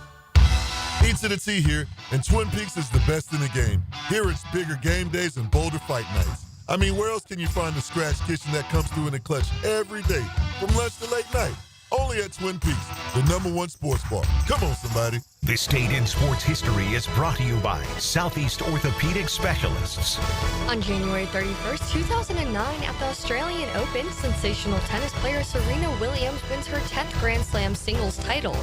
E to the T here, and Twin Peaks is the best in the game. Here it's bigger game days and bolder fight nights. I mean, where else can you find the scratch kitchen that comes through in the clutch every day, from lunch to late night? Only at Twin Peaks, the #1 sports bar. Come on, somebody. This Date in Sports History is brought to you by Southeast Orthopedic Specialists. On January 31st, 2009, at the Australian Open, sensational tennis player Serena Williams wins her 10th Grand Slam singles title.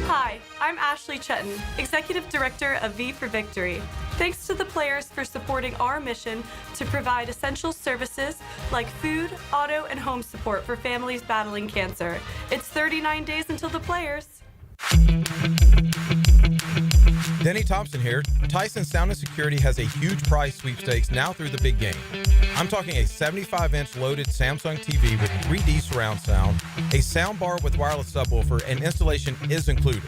Hi, I'm Ashley Chetton, Executive Director of V for Victory. Thanks to the players for supporting our mission to provide essential services like food, auto, and home support for families battling cancer. It's 39 days until the players. Denny Thompson here. Tyson Sound and Security has a huge prize sweepstakes now through the big game. I'm talking a 75-inch loaded Samsung TV with 3D surround sound, a sound bar with wireless subwoofer, and installation is included.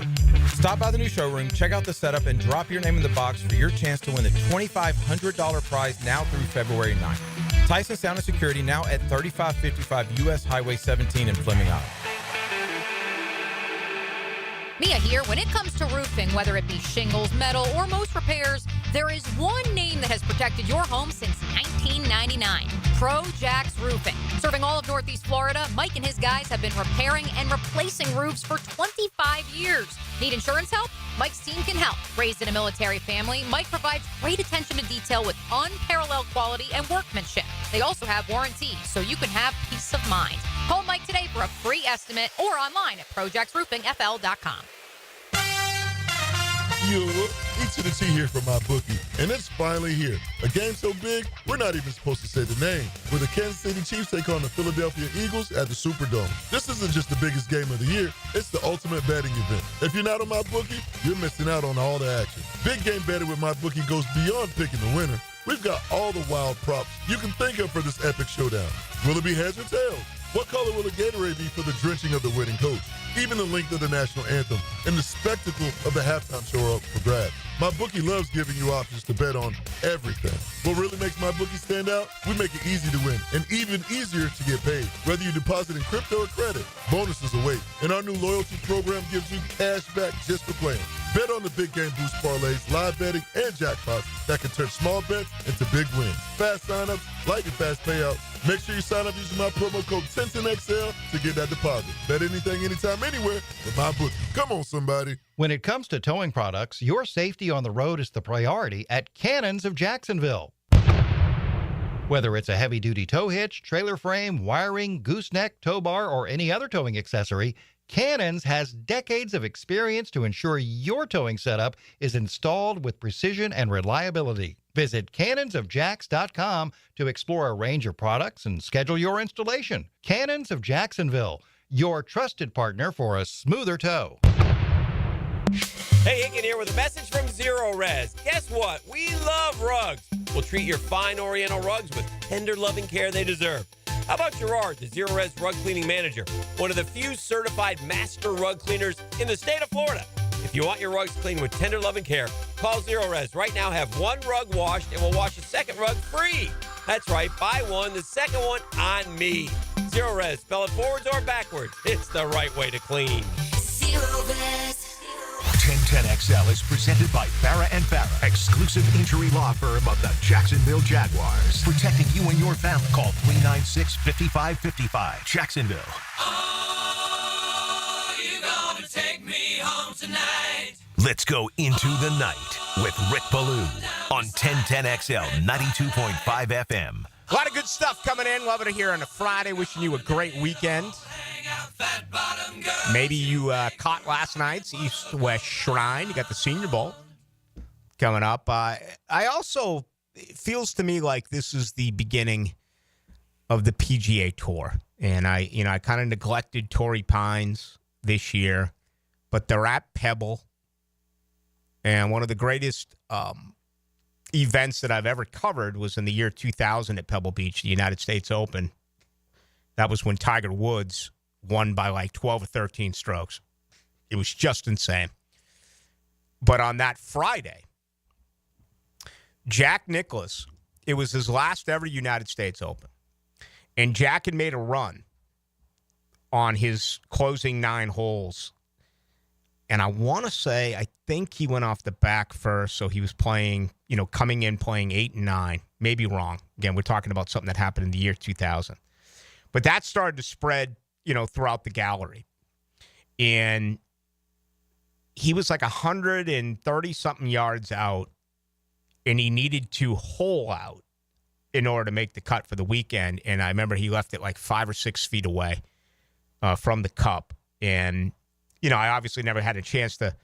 Stop by the new showroom, check out the setup, and drop your name in the box for your chance to win the $2,500 prize now through February 9th. Tyson Sound and Security now at 3555 U.S. Highway 17 in Fleming, Iowa. Mia here. When it comes to roofing, whether it be shingles, metal, or most repairs, there is one name that has protected your home since 1999. Pro-Jax Roofing. Serving all of Northeast Florida, Mike and his guys have been repairing and replacing roofs for 25 years. Need insurance help? Mike's team can help. Raised in a military family, Mike provides great attention to detail with unparalleled quality and workmanship. They also have warranties, so you can have peace of mind. Call Mike today for a free estimate or online at projaxroofingfl.com. Yo, E to the T here from my bookie, and it's finally here. A game so big, we're not even supposed to say the name. Where the Kansas City Chiefs take on the Philadelphia Eagles at the Superdome. This isn't just the biggest game of the year, it's the ultimate betting event. If you're not on my bookie, you're missing out on all the action. Big game betting with my bookie goes beyond picking the winner. We've got all the wild props you can think of for this epic showdown. Will it be heads or tails? What color will the Gatorade be for the drenching of the winning coach? Even the length of the national anthem and the spectacle of the halftime show are up for grabs. My bookie loves giving you options to bet on everything. What really makes my bookie stand out? We make it easy to win and even easier to get paid. Whether you deposit in crypto or credit, bonuses await. And our new loyalty program gives you cash back just for playing. Bet on the big game boost parlays, live betting, and jackpots that can turn small bets into big wins. Fast signups, lightning fast payouts. Make sure you sign up using my promo code 1010XL to get that deposit. Bet anything, anytime, anywhere with my bookie. Come on, somebody. When it comes to towing products, your safety on the road is the priority at Cannons of Jacksonville. Whether it's a heavy-duty tow hitch, trailer frame, wiring, gooseneck, tow bar, or any other towing accessory, Cannons has decades of experience to ensure your towing setup is installed with precision and reliability. Visit cannonsofjax.com to explore a range of products and schedule your installation. Cannons of Jacksonville, your trusted partner for a smoother tow. Hey, Hicken here with a message from Zero Res. Guess what? We love rugs. We'll treat your fine Oriental rugs with tender, loving care they deserve. How about Gerard, the Zero Res rug cleaning manager, one of the few certified master rug cleaners in the state of Florida? If you want your rugs cleaned with tender, loving care, call Zero Res. Right now, have one rug washed and we'll wash a second rug free. That's right, buy one, the second one on me. Zero Res, spell it forwards or backwards. It's the right way to clean. Zero Res. 1010XL is presented by Farah and Farah, exclusive injury law firm of the Jacksonville Jaguars. Protecting you and your family. Call 396-5555. Jacksonville. Oh, you gonna take me home tonight. Let's go into the night with Rick Ballou on 1010XL 92.5 FM. A lot of good stuff coming in. Loving it here on a Friday. Wishing you a great weekend. Maybe you caught last night's East-West Shrine. You got the Senior Bowl coming up. It feels to me like this is the beginning of the PGA Tour. And I kind of neglected Torrey Pines this year, but they're at Pebble. And one of the greatest events that I've ever covered was in the year 2000 at Pebble Beach, the United States Open. That was when Tiger Woods won by like 12 or 13 strokes. It was just insane. But on that Friday, Jack Nicklaus, it was his last ever United States Open. And Jack had made a run on his closing 9 holes. And I want to say, I think he went off the back first. So he was playing, coming in playing 8 and 9. Maybe wrong. Again, we're talking about something that happened in the year 2000. But that started to spread, throughout the gallery. And he was like 130-something yards out. And he needed to hole out in order to make the cut for the weekend. And I remember he left it like 5 or 6 feet away from the cup. And, I obviously never had a chance to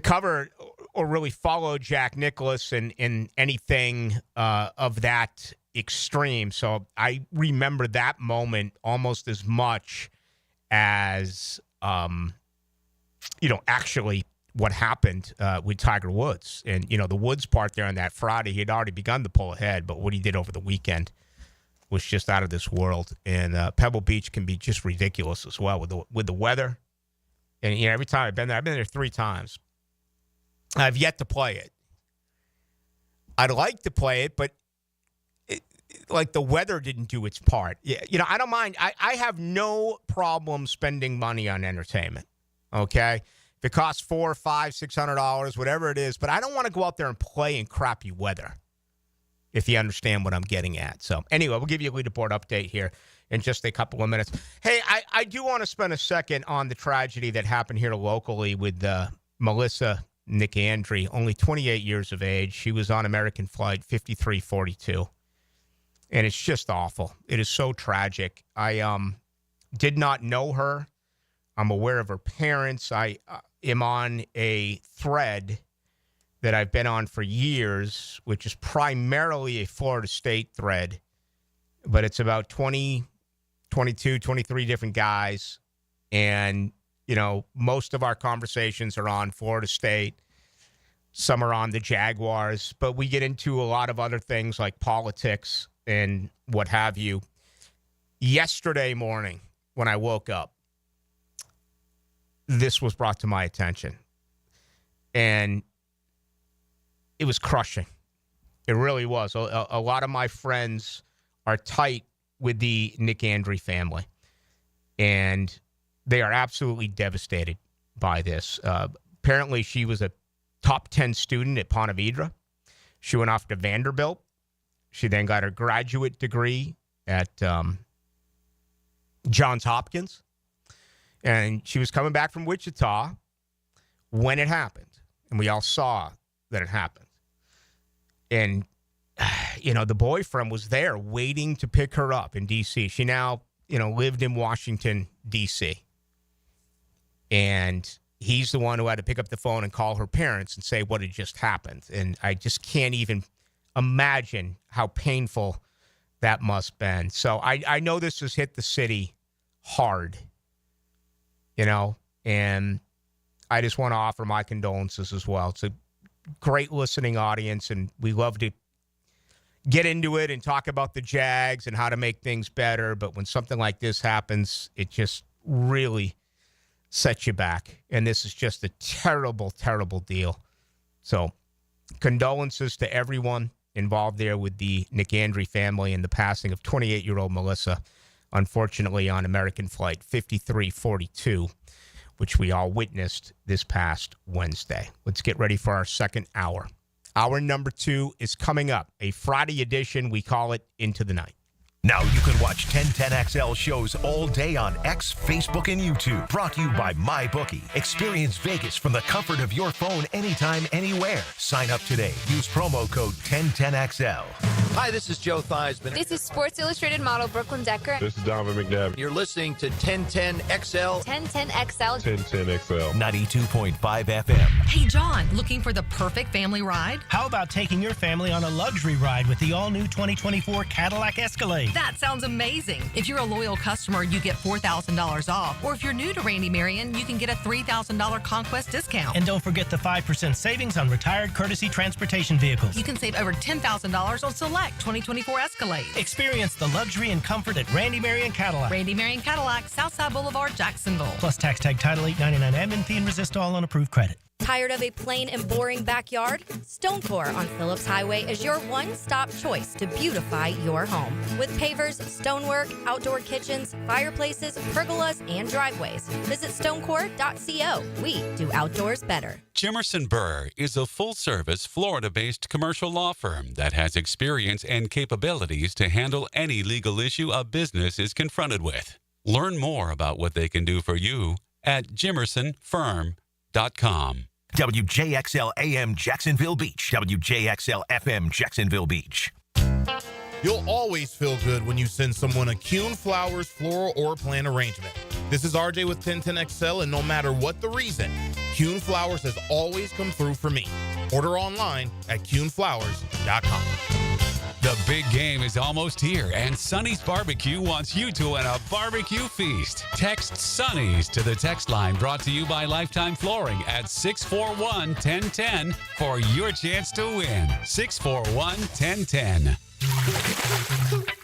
cover or really follow Jack Nicklaus in anything of that extreme. So I remember that moment almost as much as, actually what happened with Tiger Woods. And, the Woods part there on that Friday, he had already begun to pull ahead, but what he did over the weekend was just out of this world. And Pebble Beach can be just ridiculous as well with the weather. And, every time I've been there 3 times. I've yet to play it. I'd like to play it, but the weather didn't do its part. Yeah, I don't mind. I have no problem spending money on entertainment, okay? If it costs $400, $500, $600, whatever it is, but I don't want to go out there and play in crappy weather, if you understand what I'm getting at. So anyway, we'll give you a leaderboard update here in just a couple of minutes. Hey, I do want to spend a second on the tragedy that happened here locally with Melissa Nicandri, only 28 years of age. She was on American Flight 5342. And it's just awful. It is so tragic. I did not know her. I'm aware of her parents. I am on a thread that I've been on for years, which is primarily a Florida State thread. But it's about 20, 22, 23 different guys. And, most of our conversations are on Florida State. Some are on the Jaguars. But we get into a lot of other things like politics and what have you. Yesterday morning, when I woke up, this was brought to my attention. And it was crushing. It really was. A lot of my friends are tight with the Nicandri family. And they are absolutely devastated by this. Apparently, she was a top 10 student at Ponte Vedra. She went off to Vanderbilt. She then got her graduate degree at Johns Hopkins. And she was coming back from Wichita when it happened. And we all saw that it happened. And, the boyfriend was there waiting to pick her up in D.C. She now, lived in Washington, D.C. And he's the one who had to pick up the phone and call her parents and say what had just happened. And I just can't even imagine how painful that must have been. So I know this has hit the city hard, and I just want to offer my condolences as well. It's a great listening audience, and we love to get into it and talk about the Jags and how to make things better. But when something like this happens, it just really sets you back. And this is just a terrible, terrible deal. So condolences to everyone involved there with the Nicandri family and the passing of 28-year-old Melissa, unfortunately on American Flight 5342, which we all witnessed this past Wednesday. Let's get ready for our second hour. Hour number 2 is coming up, a Friday edition. We call it Into the Night. Now you can watch 1010XL shows all day on X, Facebook, and YouTube. Brought to you by MyBookie. Experience Vegas from the comfort of your phone anytime, anywhere. Sign up today. Use promo code 1010XL. Hi, this is Joe Theismann. This is Sports Illustrated model Brooklyn Decker. This is Donovan McNabb. You're listening to 1010XL. 1010XL. 1010XL. 92.5 FM. Hey, John, looking for the perfect family ride? How about taking your family on a luxury ride with the all-new 2024 Cadillac Escalade? That sounds amazing. If you're a loyal customer, you get $4,000 off. Or if you're new to Randy Marion, you can get a $3,000 Conquest discount. And don't forget the 5% savings on retired courtesy transportation vehicles. You can save over $10,000 on select 2024 Escalade. Experience the luxury and comfort at Randy Marion Cadillac. Randy Marion Cadillac, Southside Boulevard, Jacksonville. Plus tax tag title $899 admin fee and resist all on approved credit. Tired of a plain and boring backyard? Stonecore on Phillips Highway is your one-stop choice to beautify your home. With pavers, stonework, outdoor kitchens, fireplaces, pergolas, and driveways. Visit stonecore.co. We do outdoors better. Jimerson Burr is a full-service, Florida-based commercial law firm that has experience and capabilities to handle any legal issue a business is confronted with. Learn more about what they can do for you at jimersonfirm.com. WJXL AM Jacksonville Beach. WJXL FM Jacksonville Beach. You'll always feel good when you send someone a Kuhn Flowers floral or plant arrangement. This is RJ with 1010XL, and no matter what the reason, Kuhn Flowers has always come through for me. Order online at kuhnflowers.com. The big game is almost here, and Sonny's Barbecue wants you to win a barbecue feast. Text Sonny's to the text line brought to you by Lifetime Flooring at 641-1010 for your chance to win. 641-1010.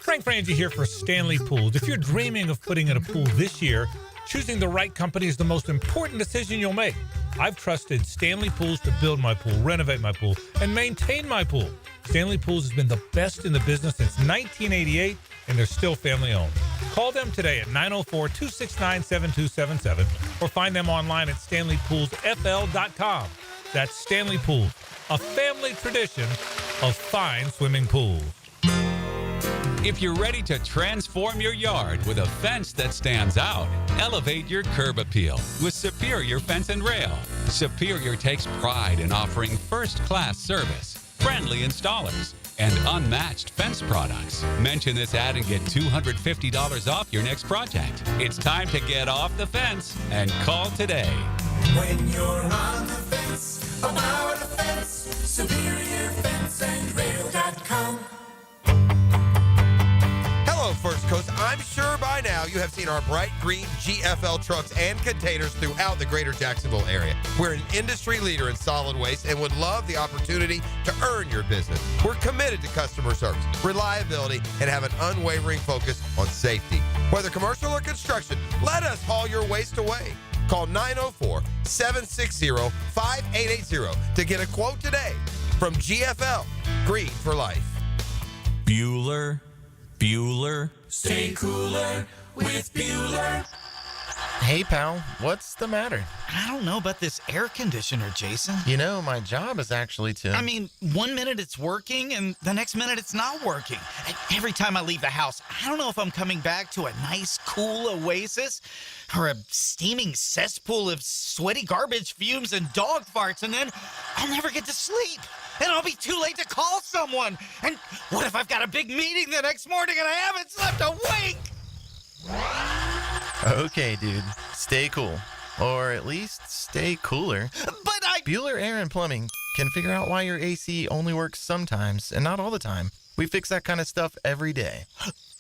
Frank Frangie here for Stanley Pools. If you're dreaming of putting in a pool this year, choosing the right company is the most important decision you'll make. I've trusted Stanley Pools to build my pool, renovate my pool, and maintain my pool. Stanley Pools has been the best in the business since 1988, and they're still family-owned. Call them today at 904-269-7277 or find them online at stanleypoolsfl.com. That's Stanley Pools, a family tradition of fine swimming pools. If you're ready to transform your yard with a fence that stands out, elevate your curb appeal with Superior Fence and Rail. Superior takes pride in offering first-class service, friendly installers, and unmatched fence products. Mention this ad and get $250 off your next project. It's time to get off the fence and call today. When you're on the fence, about a fence, SuperiorFenceandRail.com. Hello, First Coast. I'm sure by now you have seen our bright green GFL trucks and containers throughout the greater Jacksonville area. We're an industry leader in solid waste and would love the opportunity to earn your business. We're committed to customer service, reliability, and have an unwavering focus on safety. Whether commercial or construction, let us haul your waste away. Call 904-760-5880 to get a quote today from GFL, Green for Life. Bueller. Stay cooler with Bueller. Hey, pal, what's the matter? I don't know about this air conditioner, Jason. You know, my job is actually to... I mean, 1 minute it's working, and the next minute it's not working. And every time I leave the house, I don't know if I'm coming back to a nice, cool oasis or a steaming cesspool of sweaty garbage fumes and dog farts, and then I'll never get to sleep. And I'll be too late to call someone. And what if I've got a big meeting the next morning and I haven't slept a wink? Okay, dude, stay cool. Or at least stay cooler. But Bueller Air and Plumbing can figure out why your AC only works sometimes and not all the time. We fix that kind of stuff every day.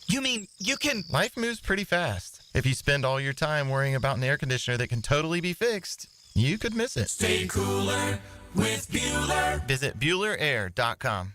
You mean you can... Life moves pretty fast. If you spend all your time worrying about an air conditioner that can totally be fixed, you could miss it. Stay cooler with Bueller. Visit BuellerAir.com.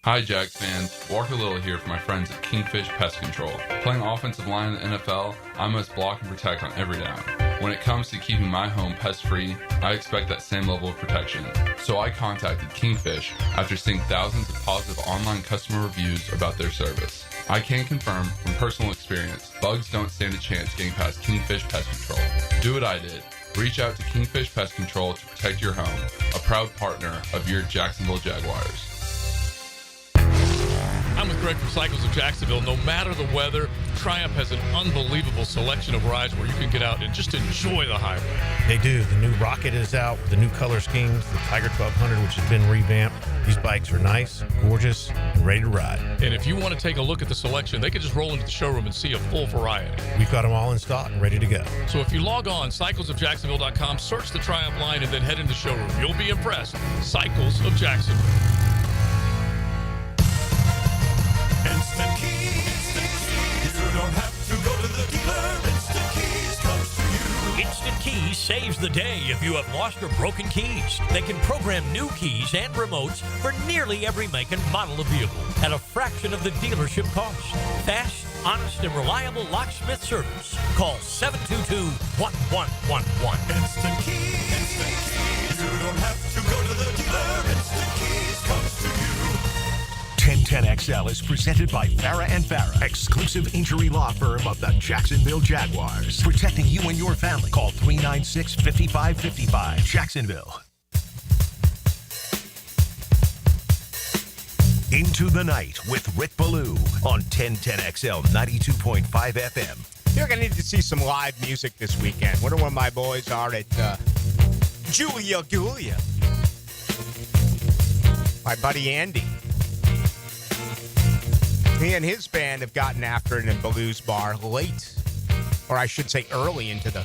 Hi, Jags fans. Walker Little here for my friends at Kingfish Pest Control. Playing offensive line in the NFL, I must block and protect on every down. When it comes to keeping my home pest-free, I expect that same level of protection. So I contacted Kingfish after seeing thousands of positive online customer reviews about their service. I can confirm from personal experience, bugs don't stand a chance getting past Kingfish Pest Control. Do what I did. Reach out to Kingfish Pest Control to protect your home, a proud partner of your Jacksonville Jaguars. I'm with Greg from Cycles of Jacksonville. No matter the weather, Triumph has an unbelievable selection of rides where you can get out and just enjoy the highway. They do. The new Rocket is out with the new color schemes, the Tiger 1200, which has been revamped. These bikes are nice, gorgeous, and ready to ride. And if you want to take a look at the selection, they can just roll into the showroom and see a full variety. We've got them all in stock and ready to go. So if you log on, cyclesofjacksonville.com, search the Triumph line, and then head into the showroom. You'll be impressed. Cycles of Jacksonville. And dealer, Instant Keys comes to you. Instant Keys saves the day if you have lost or broken keys. They can program new keys and remotes for nearly every make and model of vehicle at a fraction of the dealership cost. Fast, honest, and reliable locksmith service. Call 722-1111. Instant Keys. Instant Keys. You don't have to go to the dealer. Instant Keys comes to you. 1010XL is presented by Farah and Farah, exclusive injury law firm of the Jacksonville Jaguars. Protecting you and your family. Call 396-5555. Jacksonville. Into the Night with Rick Ballou on 1010XL 92.5 FM. You're going to need to see some live music this weekend. Wonder where my boys are at Julia. My buddy Andy. He and his band have gotten after it in Ballou's bar late, or I should say early into the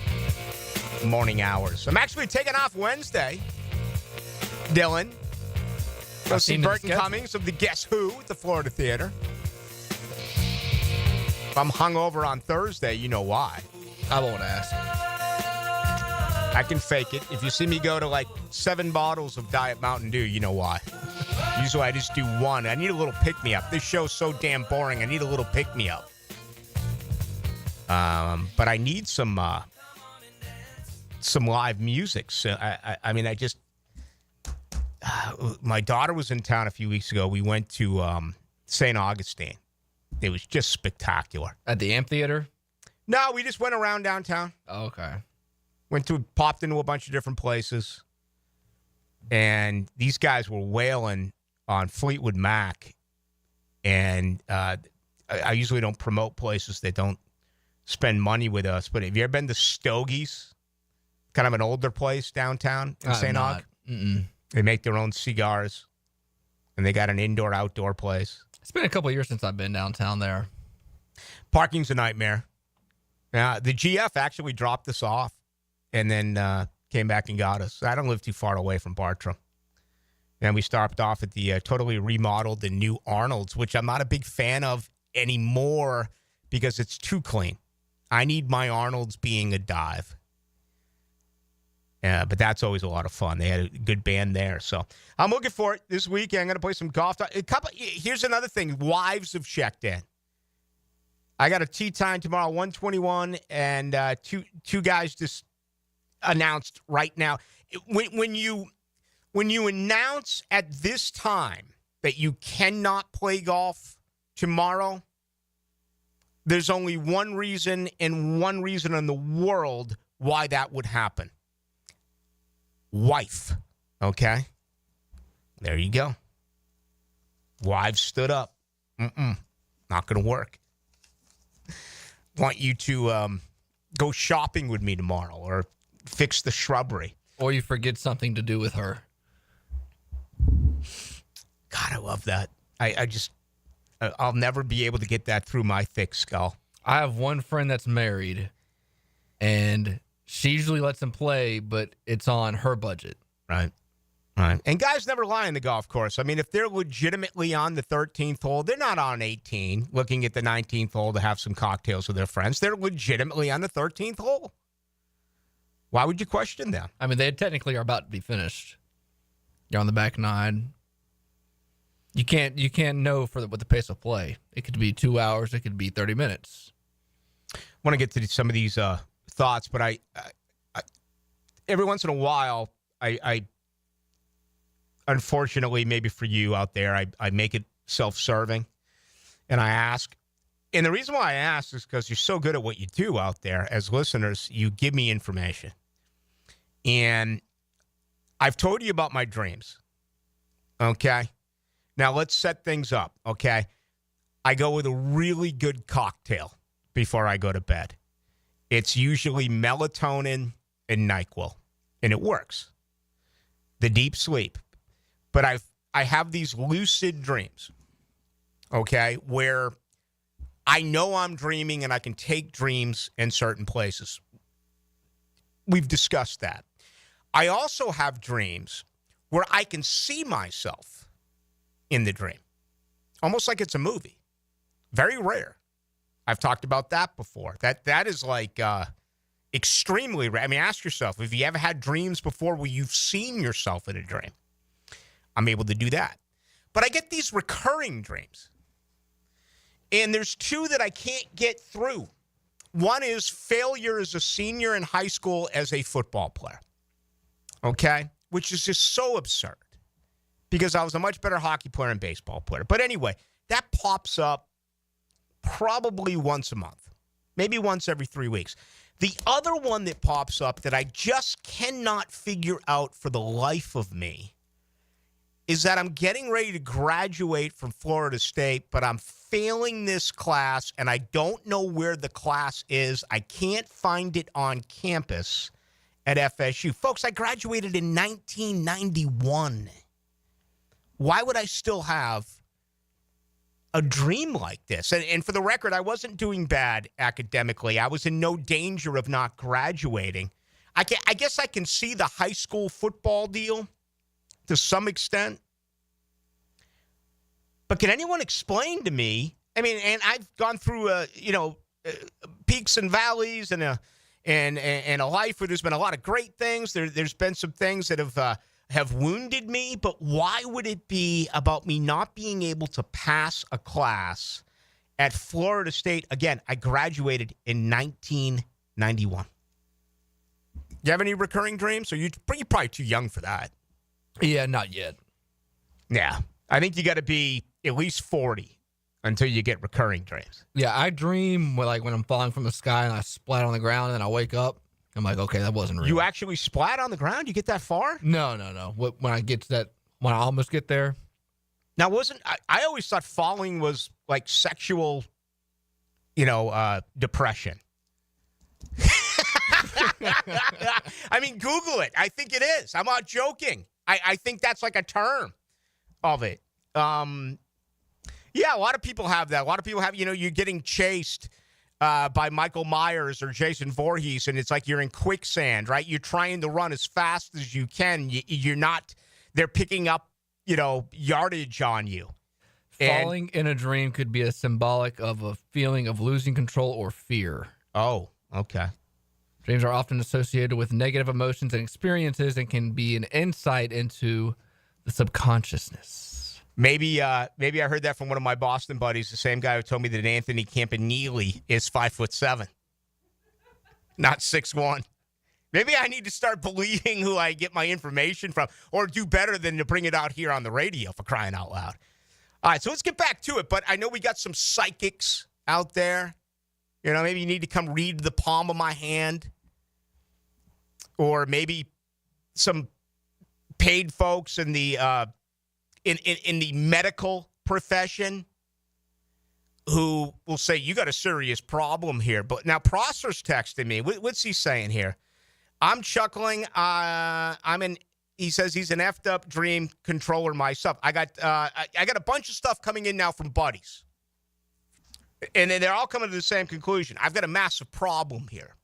morning hours. I'm actually taking off Wednesday, Dylan. Go see Burton Cummings of the Guess Who at the Florida Theater. If I'm hungover on Thursday, you know why. I won't ask. I can fake it. If you see me go to like 7 bottles of Diet Mountain Dew, you know why. Usually I just do one. I need a little pick-me-up. This show's so damn boring. I need a little pick-me-up. But I need some live music. So I mean, my daughter was in town a few weeks ago. We went to St. Augustine. It was just spectacular. At the amphitheater? No, we just went around downtown. Oh, okay. Popped into a bunch of different places. And these guys were wailing on Fleetwood Mac. And I usually don't promote places that don't spend money with us. But have you ever been to Stogie's? Kind of an older place downtown in St. Aug. They make their own cigars. And they got an indoor-outdoor place. It's been a couple of years since I've been downtown there. Parking's a nightmare. The GF actually dropped us off and then came back and got us. I don't live too far away from Bartram. And we stopped off at the totally remodeled and new Arnold's, which I'm not a big fan of anymore because it's too clean. I need my Arnold's being a dive. But that's always a lot of fun. They had a good band there. So I'm looking for it this weekend. I'm going to play some golf. Here's another thing. Wives have checked in. I got a tee time tomorrow, 121, and two guys just announced right now. When you announce at this time that you cannot play golf tomorrow, there's only one reason and one reason in the world why that would happen. Wife. Okay? There you go. Wives stood up. Not going to work. Want you to go shopping with me tomorrow or fix the shrubbery. Or you forget something to do with her. God, I love that. I'll never be able to get that through my thick skull. I have one friend that's married, and she usually lets him play, but it's on her budget. Right. And guys never lie on the golf course. I mean, if they're legitimately on the 13th hole, they're not on 18, looking at the 19th hole to have some cocktails with their friends. They're legitimately on the 13th hole. Why would you question them? I mean, they technically are about to be finished. You're on the back nine. You can't know with the pace of play. It could be 2 hours. It could be 30 minutes. I want to get to some of these thoughts, but I every once in a while, I unfortunately, maybe for you out there, I make it self-serving, and I ask. And the reason why I ask is because you're so good at what you do out there. As listeners, you give me information. And I've told you about my dreams, okay? Now, let's set things up, okay? I go with a really good cocktail before I go to bed. It's usually melatonin and NyQuil, and it works. The deep sleep. But I have these lucid dreams, okay, where I know I'm dreaming and I can take dreams in certain places. We've discussed that. I also have dreams where I can see myself in the dream, almost like it's a movie. Very rare. I've talked about that before. That is like extremely rare. I mean, ask yourself, have you ever had dreams before where you've seen yourself in a dream? I'm able to do that. But I get these recurring dreams. And there's two that I can't get through. One is failure as a senior in high school as a football player. Okay? Which is just so absurd. Because I was a much better hockey player and baseball player. But anyway, that pops up probably once a month. Maybe once every 3 weeks. The other one that pops up that I just cannot figure out for the life of me is that I'm getting ready to graduate from Florida State, but I'm failing this class, and I don't know where the class is. I can't find it on campus at FSU. Folks, I graduated in 1991. Why would I still have a dream like this? And for the record, I wasn't doing bad academically. I was in no danger of not graduating. I guess I can see the high school football deal to some extent. But can anyone explain to me? I mean, and I've gone through, peaks and valleys and a life where there's been a lot of great things. There's been some things that have wounded me. But why would it be about me not being able to pass a class at Florida State? Again, I graduated in 1991. You have any recurring dreams? Or you're probably too young for that. Yeah, not yet. Yeah. I think you got to be at least 40 until you get recurring dreams. Yeah, I dream when I'm falling from the sky and I splat on the ground and then I wake up. I'm like, okay, that wasn't real. You actually splat on the ground? You get that far? No. When I get to that, when I almost get there. Now, I always thought falling was like sexual, depression. I mean, Google it. I think it is. I'm not joking. I think that's like a term of it. Yeah, a lot of people have that. A lot of people have, you're getting chased by Michael Myers or Jason Voorhees, and it's like you're in quicksand, right? You're trying to run as fast as you can. You're not, they're picking up, yardage on you. Falling in a dream could be a symbolic of a feeling of losing control or fear. Oh, okay. Dreams are often associated with negative emotions and experiences and can be an insight into the subconsciousness. Maybe I heard that from one of my Boston buddies, the same guy who told me that Anthony Campanile is 5'7", not 6'1". Maybe I need to start believing who I get my information from, or do better than to bring it out here on the radio, for crying out loud. All right, so let's get back to it. But I know we got some psychics out there. Maybe you need to come read the palm of my hand, or maybe some paid folks in the in the medical profession who will say, you got a serious problem here. But now Prosser's texting me. What's he saying here? I'm chuckling. He says he's an effed up dream controller myself. I got a bunch of stuff coming in now from buddies. And they're all coming to the same conclusion. I've got a massive problem here.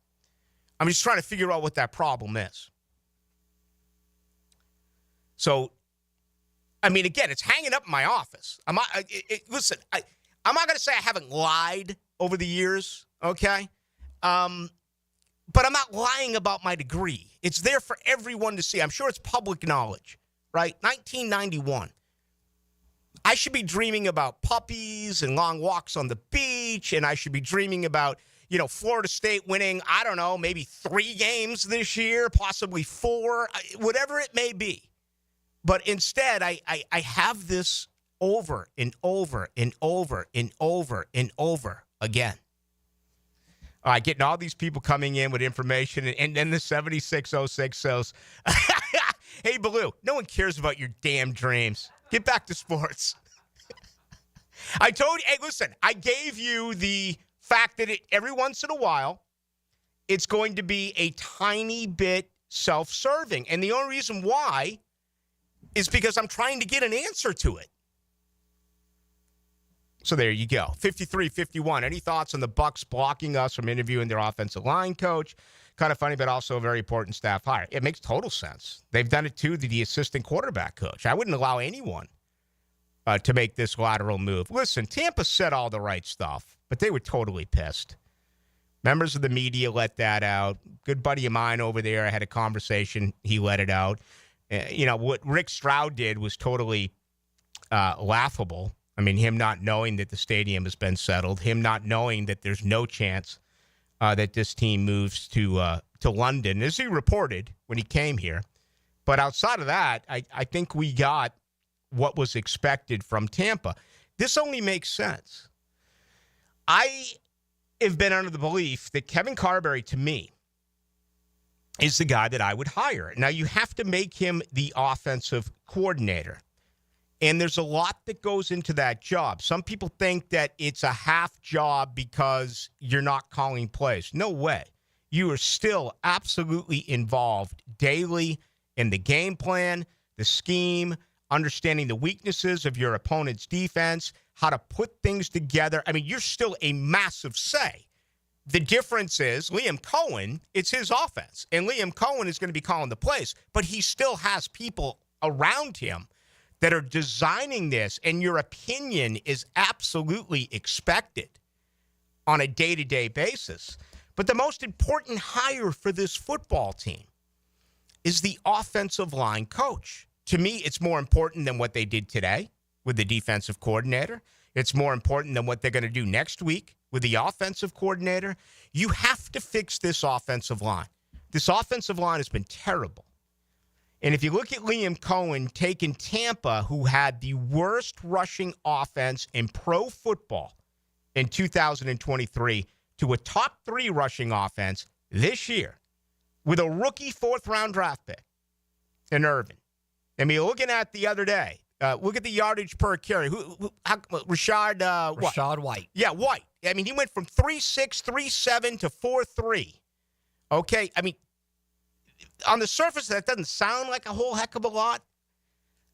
I'm just trying to figure out what that problem is. So, I mean, again, it's hanging up in my office. Listen, I'm not going to say I haven't lied over the years, okay? But I'm not lying about my degree. It's there for everyone to see. I'm sure it's public knowledge, right? 1991. I should be dreaming about puppies and long walks on the beach, and I should be dreaming about, Florida State winning, I don't know, maybe 3 games this year, possibly 4, whatever it may be. But instead, I have this over and over and over and over and over again. All right, getting all these people coming in with information, and then the 7606 says, hey, Ballou, no one cares about your damn dreams. Get back to sports. I told you, hey, listen, I gave you the fact that every once in a while, it's going to be a tiny bit self-serving. And the only reason why is because I'm trying to get an answer to it. So there you go. 53-51. Any thoughts on the Bucs blocking us from interviewing their offensive line coach? Kind of funny, but also a very important staff hire. It makes total sense. They've done it to the assistant quarterback coach. I wouldn't allow anyone to make this lateral move. Listen, Tampa said all the right stuff, but they were totally pissed. Members of the media let that out. Good buddy of mine over there, I had a conversation. He let it out. What Rick Stroud did was totally laughable. I mean, him not knowing that the stadium has been settled, him not knowing that there's no chance that this team moves to London, as he reported when he came here. But outside of that, I think we got what was expected from Tampa. This only makes sense. I have been under the belief that Kevin Carberry, to me, is the guy that I would hire. Now, you have to make him the offensive coordinator. And there's a lot that goes into that job. Some people think that it's a half job because you're not calling plays. No way. You are still absolutely involved daily in the game plan, the scheme, understanding the weaknesses of your opponent's defense, how to put things together. I mean, you're still a massive say. The difference is Liam Cohen, it's his offense. And Liam Cohen is going to be calling the plays. But he still has people around him that are designing this. And your opinion is absolutely expected on a day-to-day basis. But the most important hire for this football team is the offensive line coach. To me, it's more important than what they did today with the defensive coordinator. It's more important than what they're going to do next week with the offensive coordinator. You have to fix this offensive line. This offensive line has been terrible. And if you look at Liam Cohen taking Tampa, who had the worst rushing offense in pro football in 2023, to a top 3 rushing offense this year with a rookie 4th-round draft pick in Irvin. I mean, looking at the other day, look at the yardage per carry. Rashad White. Yeah, White. I mean, he went from 3.6, 3.7 to 4.3. Okay, I mean, on the surface, that doesn't sound like a whole heck of a lot,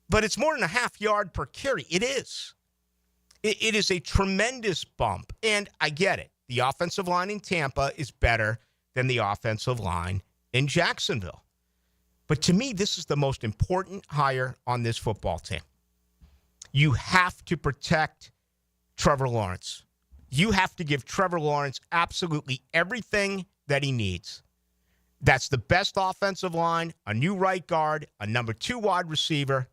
but it's more than a half yard per carry. It is. It is a tremendous bump, and I get it. The offensive line in Tampa is better than the offensive line in Jacksonville. But to me, this is the most important hire on this football team. You have to protect Trevor Lawrence. You have to give Trevor Lawrence absolutely everything that he needs. That's the best offensive line, a new right guard, a number 2 wide receiver,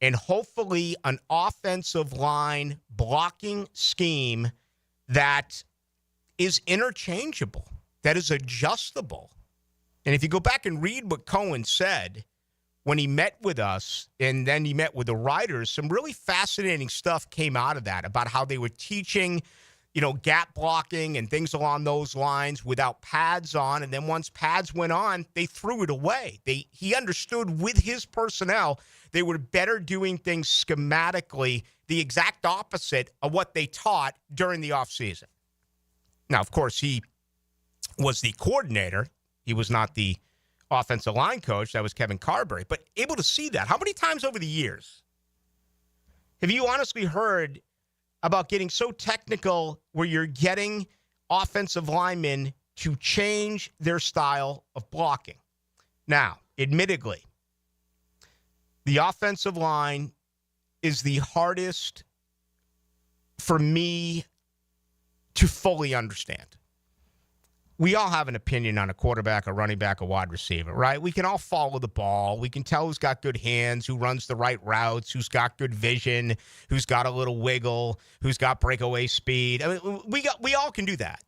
and hopefully an offensive line blocking scheme that is interchangeable, that is adjustable. And if you go back and read what Cohen said when he met with us and then he met with the writers, some really fascinating stuff came out of that about how they were teaching, gap blocking and things along those lines without pads on. And then once pads went on, they threw it away. He understood with his personnel, they were better doing things schematically, the exact opposite of what they taught during the offseason. Now, of course, he was the coordinator. He was not the offensive line coach. That was Kevin Carberry. But able to see that. How many times over the years have you honestly heard about getting so technical where you're getting offensive linemen to change their style of blocking? Now, admittedly, the offensive line is the hardest for me to fully understand. We all have an opinion on a quarterback, a running back, a wide receiver, right? We can all follow the ball. We can tell who's got good hands, who runs the right routes, who's got good vision, who's got a little wiggle, who's got breakaway speed. I mean, we all can do that.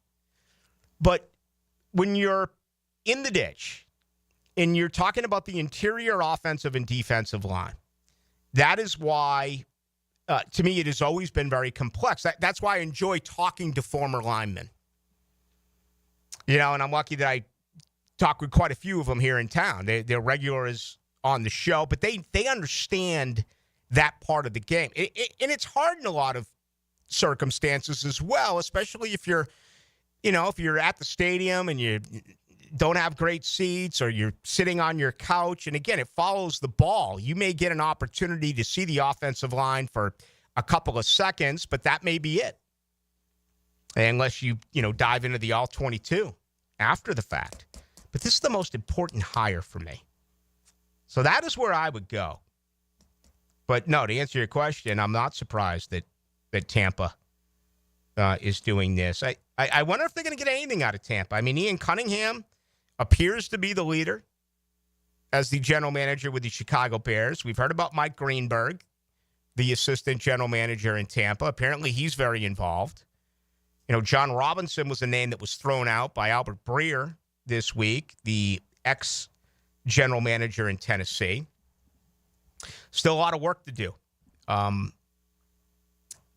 But when you're in the ditch and you're talking about the interior offensive and defensive line, that is why, to me, it has always been very complex. That's why I enjoy talking to former linemen. And I'm lucky that I talk with quite a few of them here in town. They're regulars on the show, but they understand that part of the game. And it's hard in a lot of circumstances as well, especially if you're at the stadium and you don't have great seats or you're sitting on your couch. And again, it follows the ball. You may get an opportunity to see the offensive line for a couple of seconds, but that may be it. Unless you dive into the all-22 after the fact. But this is the most important hire for me. So that is where I would go. But no, to answer your question, I'm not surprised that Tampa is doing this. I wonder if they're going to get anything out of Tampa. I mean, Ian Cunningham appears to be the leader as the general manager with the Chicago Bears. We've heard about Mike Greenberg, the assistant general manager in Tampa. Apparently, he's very involved. You know, John Robinson was a name that was thrown out by Albert Breer this week, the ex-general manager in Tennessee. Still a lot of work to do. The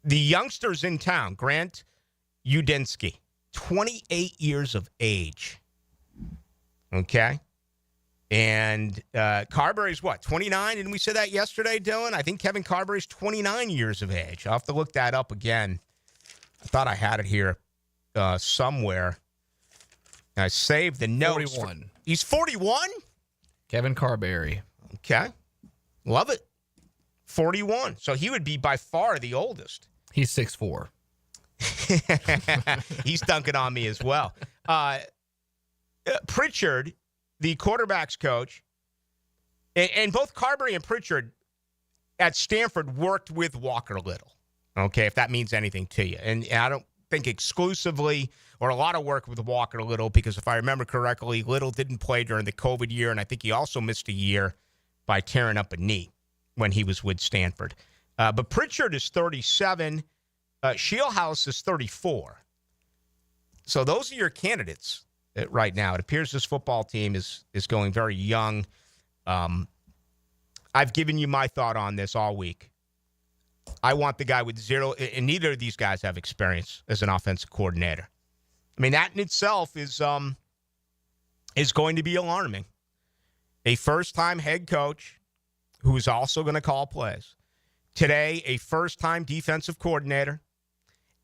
youngsters in town, Grant Udinski, 28 years of age. Okay? And Carberry's what, 29? Didn't we say that yesterday, Dylan? I think Kevin Carberry's 29 years of age. I'll have to look that up again. I thought I had it here somewhere. I saved the notes. 41. He's 41? Kevin Carberry. Okay. Love it. 41. So he would be by far the oldest. He's 6'4". He's dunking on me as well. Pritchard, the quarterback's coach, and both Carberry and Pritchard at Stanford worked with Walker Little. Okay, if that means anything to you. And I don't think exclusively or a lot of work with Walker Little, because if I remember correctly, Little didn't play during the COVID year, and I think he also missed a year by tearing up a knee when he was with Stanford. But Pritchard is 37. Shieldhouse is 34. So those are your candidates right now. It appears this football team is going very young. I've given you my thought on this all week. I want the guy with zero, and neither of these guys have experience as an offensive coordinator. I mean, that in itself is going to be alarming. A first-time head coach who is also going to call plays. Today, a first-time defensive coordinator.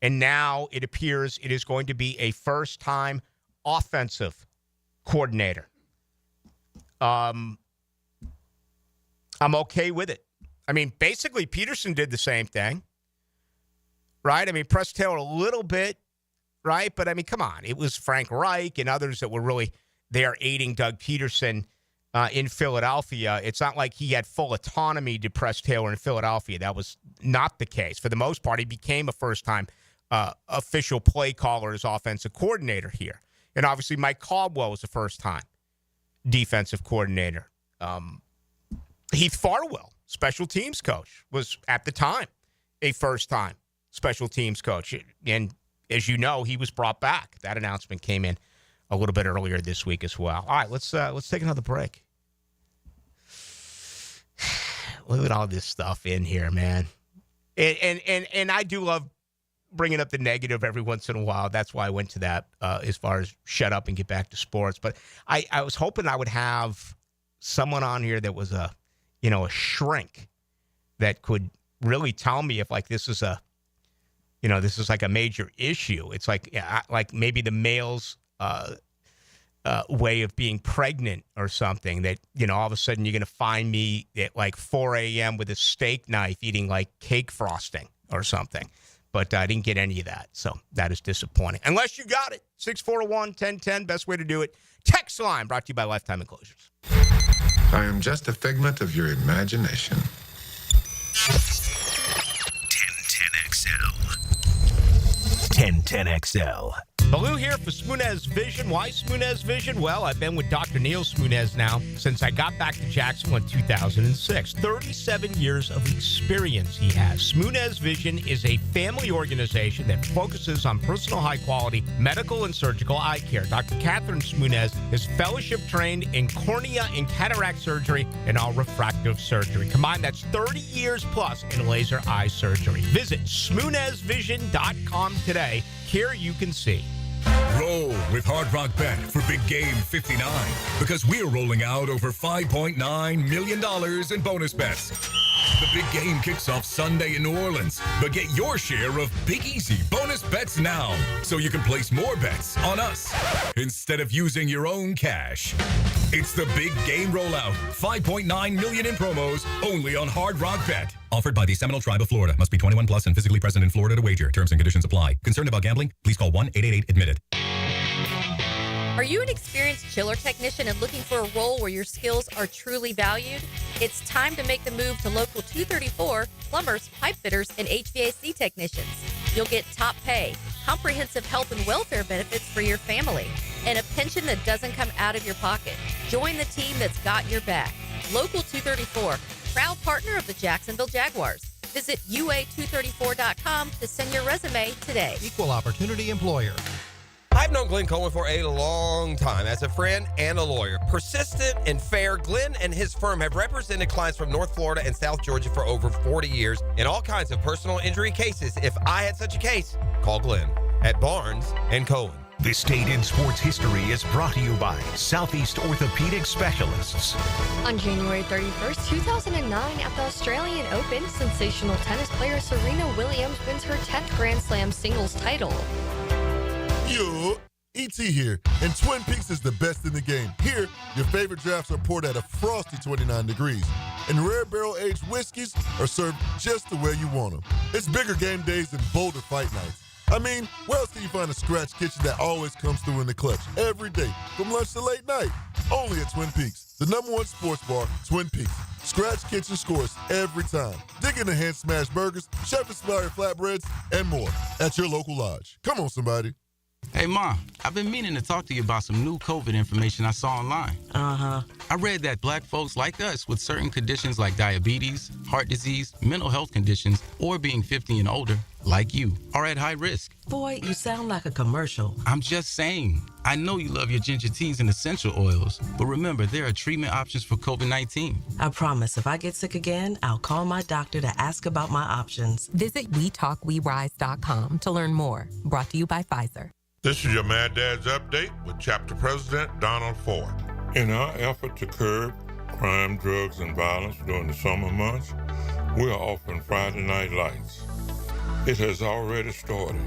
And now it appears it is going to be a first-time offensive coordinator. I'm okay with it. I mean, basically, Peterson did the same thing, right? I mean, pressed Taylor a little bit, right? But, I mean, come on. It was Frank Reich and others that were really there aiding Doug Peterson in Philadelphia. It's not like he had full autonomy to press Taylor in Philadelphia. That was not the case. For the most part, he became a first-time official play caller as offensive coordinator here. And obviously, Mike Caldwell was a first-time defensive coordinator. Heath Farwell, special teams coach, was at the time a first-time special teams coach. And as you know, he was brought back. That announcement came in a little bit earlier this week as well. All right, let's take another break. Look at all this stuff in here, man. And I do love bringing up the negative every once in a while. That's why I went to that as far as shut up and get back to sports. But I was hoping I would have someone on here that was a shrink that could really tell me if like this is like a major issue. It's like maybe the male's way of being pregnant or something that, all of a sudden you're going to find me at like 4 a.m. with a steak knife eating like cake frosting or something. But I didn't get any of that, so that is disappointing. Unless you got it. 641-1010, best way to do it. Text line brought to you by Lifetime Enclosures. I am just a figment of your imagination. 1010XL. 1010XL. Ballou here for Smoonez Vision. Why Smoonez Vision? Well, I've been with Dr. Neil Smoonez now since I got back to Jacksonville in 2006. 37 years of experience he has. Smoonez Vision is a family organization that focuses on personal high-quality medical and surgical eye care. Dr. Catherine Smoonez is fellowship trained in cornea and cataract surgery and all refractive surgery. Combined, that's 30 years plus in laser eye surgery. Visit SmoonezVision.com today. Here you can see. Roll with Hard Rock Bet for Big Game 59 because we're rolling out over $5.9 million in bonus bets. The big game kicks off Sunday in New Orleans, but get your share of Big Easy bonus bets now so you can place more bets on us instead of using your own cash. It's the big game rollout. $5.9 million in promos only on Hard Rock Bet. Offered by the Seminole Tribe of Florida. Must be 21 plus and physically present in Florida to wager. Terms and conditions apply. Concerned about gambling? Please call 1-888-ADMITTED. Are you an experienced chiller technician and looking for a role where your skills are truly valued? It's time to make the move to Local 234, plumbers, pipe fitters, and HVAC technicians. You'll get top pay, comprehensive health and welfare benefits for your family, and a pension that doesn't come out of your pocket. Join the team that's got your back. Local 234, proud partner of the Jacksonville Jaguars. Visit UA234.com to send your resume today. Equal opportunity employer. I've known Glenn Cohen for a long time as a friend and a lawyer. Persistent and fair, Glenn and his firm have represented clients from North Florida and South Georgia for over 40 years in all kinds of personal injury cases. If I had such a case, call Glenn at Barnes & Cohen. This Date in Sports History is brought to you by Southeast Orthopedic Specialists. On January 31st, 2009, at the Australian Open, sensational tennis player Serena Williams wins her 10th Grand Slam singles title. Yo, E.T. here, and Twin Peaks is the best in the game. Here, your favorite drafts are poured at a frosty 29 degrees, and rare barrel-aged whiskeys are served just the way you want them. It's bigger game days and bolder fight nights. I mean, where else can you find a scratch kitchen that always comes through in the clutch every day, from lunch to late night? Only at Twin Peaks, the #1 sports bar, Twin Peaks. Scratch kitchen scores every time. Dig into hand-smashed burgers, chef-inspired flatbreads, and more at your local lodge. Come on, somebody. Hey, Ma, I've been meaning to talk to you about some new COVID information I saw online. Uh-huh. I read that black folks like us with certain conditions like diabetes, heart disease, mental health conditions, or being 50 and older, like you, are at high risk. Boy, you sound like a commercial. I'm just saying. I know you love your ginger teas and essential oils, but remember, there are treatment options for COVID-19. I promise if I get sick again, I'll call my doctor to ask about my options. Visit WeTalkWeRise.com to learn more. Brought to you by Pfizer. This is your Mad Dad's Update with Chapter President Donald Ford. In our effort to curb crime, drugs, and violence during the summer months, we are offering Friday Night Lights. It has already started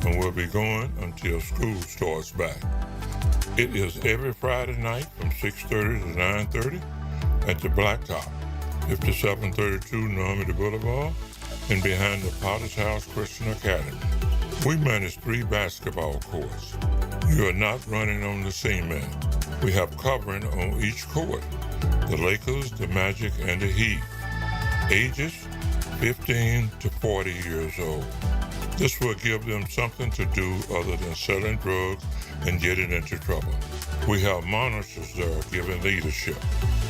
and will be going until school starts back. It is every Friday night from 6:30 to 9:30 at the Blacktop, 5732 Normandy Boulevard, and behind the Potter's House Christian Academy. We manage 3 basketball courts. You are not running on the cement. We have covering on each court. The Lakers, the Magic, and the Heat. Ages 15 to 40 years old. This will give them something to do other than selling drugs and getting into trouble. We have monitors there giving leadership.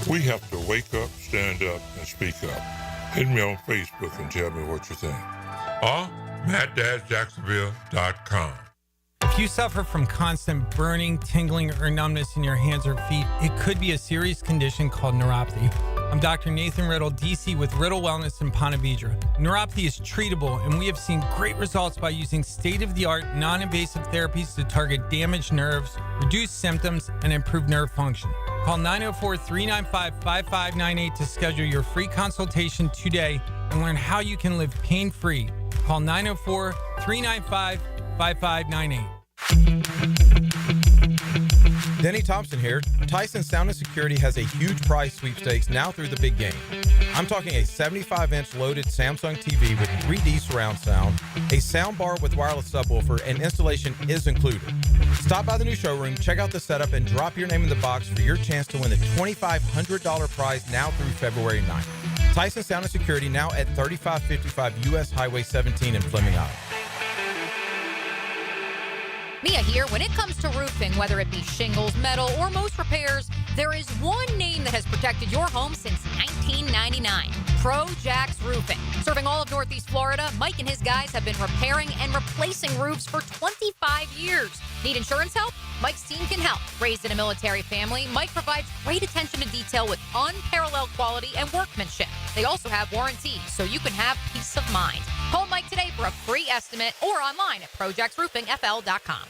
We have to wake up, stand up, and speak up. Hit me on Facebook and tell me what you think. Or MattDadJacksonville.com. If you suffer from constant burning, tingling, or numbness in your hands or feet, it could be a serious condition called neuropathy. I'm Dr. Nathan Riddle, DC with Riddle Wellness in Ponte Vedra. Neuropathy is treatable, and we have seen great results by using state-of-the-art, non-invasive therapies to target damaged nerves, reduce symptoms, and improve nerve function. Call 904-395-5598 to schedule your free consultation today and learn how you can live pain-free. Call 904-395-5598. Denny Thompson here. Tyson Sound and Security has a huge prize sweepstakes now through the big game. I'm talking a 75-inch loaded Samsung TV with 3D surround sound, a sound bar with wireless subwoofer, and installation is included. Stop by the new showroom, check out the setup, and drop your name in the box for your chance to win the $2,500 prize now through February 9th. Tyson Sound and Security now at 3555 U.S. Highway 17 in Fleming, Iowa. Mia here. When it comes to roofing, whether it be shingles, metal, or most repairs, there is one name that has protected your home since 1999. Pro-Jax Roofing. Serving all of Northeast Florida, Mike and his guys have been repairing and replacing roofs for 25 years. Need insurance help? Mike's team can help. Raised in a military family, Mike provides great attention to detail with unparalleled quality and workmanship. They also have warranties, so you can have peace of mind. Call Mike today for a free estimate or online at projaxroofingfl.com.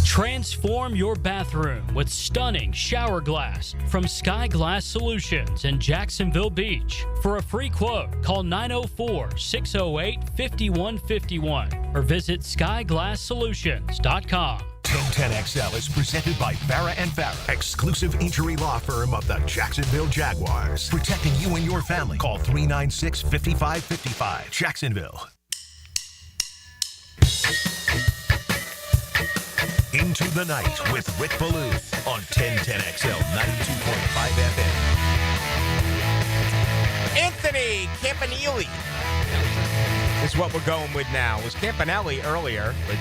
Transform your bathroom with stunning shower glass from Sky Glass Solutions in Jacksonville Beach. For a free quote, call 904-608-5151 or visit skyglasssolutions.com. 1010XL is presented by Farah & Farah, exclusive injury law firm of the Jacksonville Jaguars. Protecting you and your family. Call 396-5555. Jacksonville. Into the Night with Rick Ballou on 1010XL 92.5 FM. Anthony Campanile is what we're going with now. It was Campanile earlier, but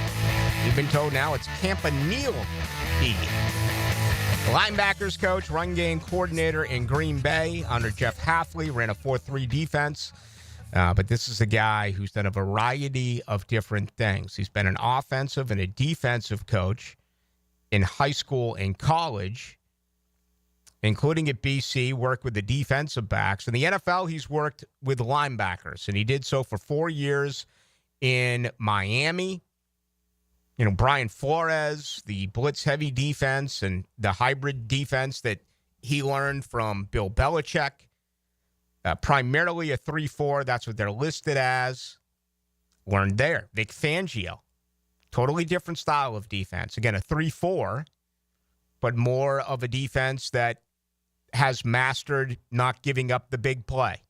you've been told now it's Campanile. Linebackers coach, run game coordinator in Green Bay under Jeff Hafley, ran a 4-3 defense. But this is a guy who's done a variety of different things. He's been an offensive and a defensive coach in high school and college, including at BC, worked with the defensive backs. In the NFL, he's worked with linebackers, and he did so for 4 years in Miami. You know, Brian Flores, the blitz-heavy defense and the hybrid defense that he learned from Bill Belichick. Primarily a 3-4. That's what they're listed as. Learned there. Vic Fangio. Totally different style of defense. Again, a 3-4, but more of a defense that has mastered not giving up the big play.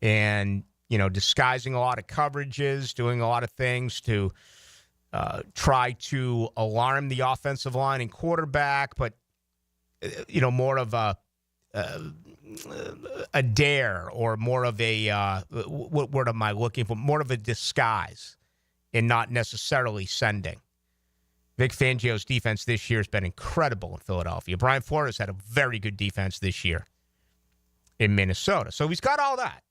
And, you know, disguising a lot of coverages, doing a lot of things to try to alarm the offensive line and quarterback, but, you know, more of a dare or more of a, what word am I looking for? More of a disguise and not necessarily sending. Vic Fangio's defense this year has been incredible in Philadelphia. Brian Flores had a very good defense this year in Minnesota. So he's got all that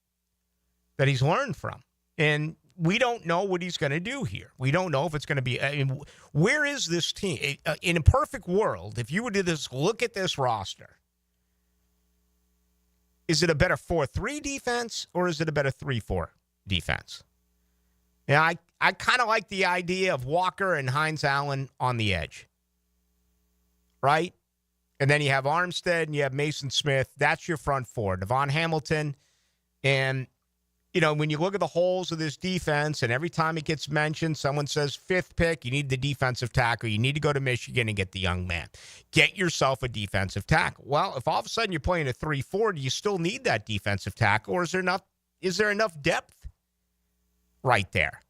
he's learned from. And we don't know what he's going to do here. We don't know if it's going to be, I mean, where is this team? In a perfect world, if you were to just look at this roster, is it a better 4-3 defense or is it a better 3-4 defense? Yeah, I kind of like the idea of Walker and Hines Allen on the edge, right? And then you have Armstead and you have Mason Smith. That's your front four. Devon Hamilton. And, you know, when you look at the holes of this defense and every time it gets mentioned, someone says 5th pick, you need the defensive tackle. You need to go to Michigan and get the young man. Get yourself a defensive tackle. Well, if all of a sudden you're playing a 3-4, do you still need that defensive tackle or is there enough depth right there?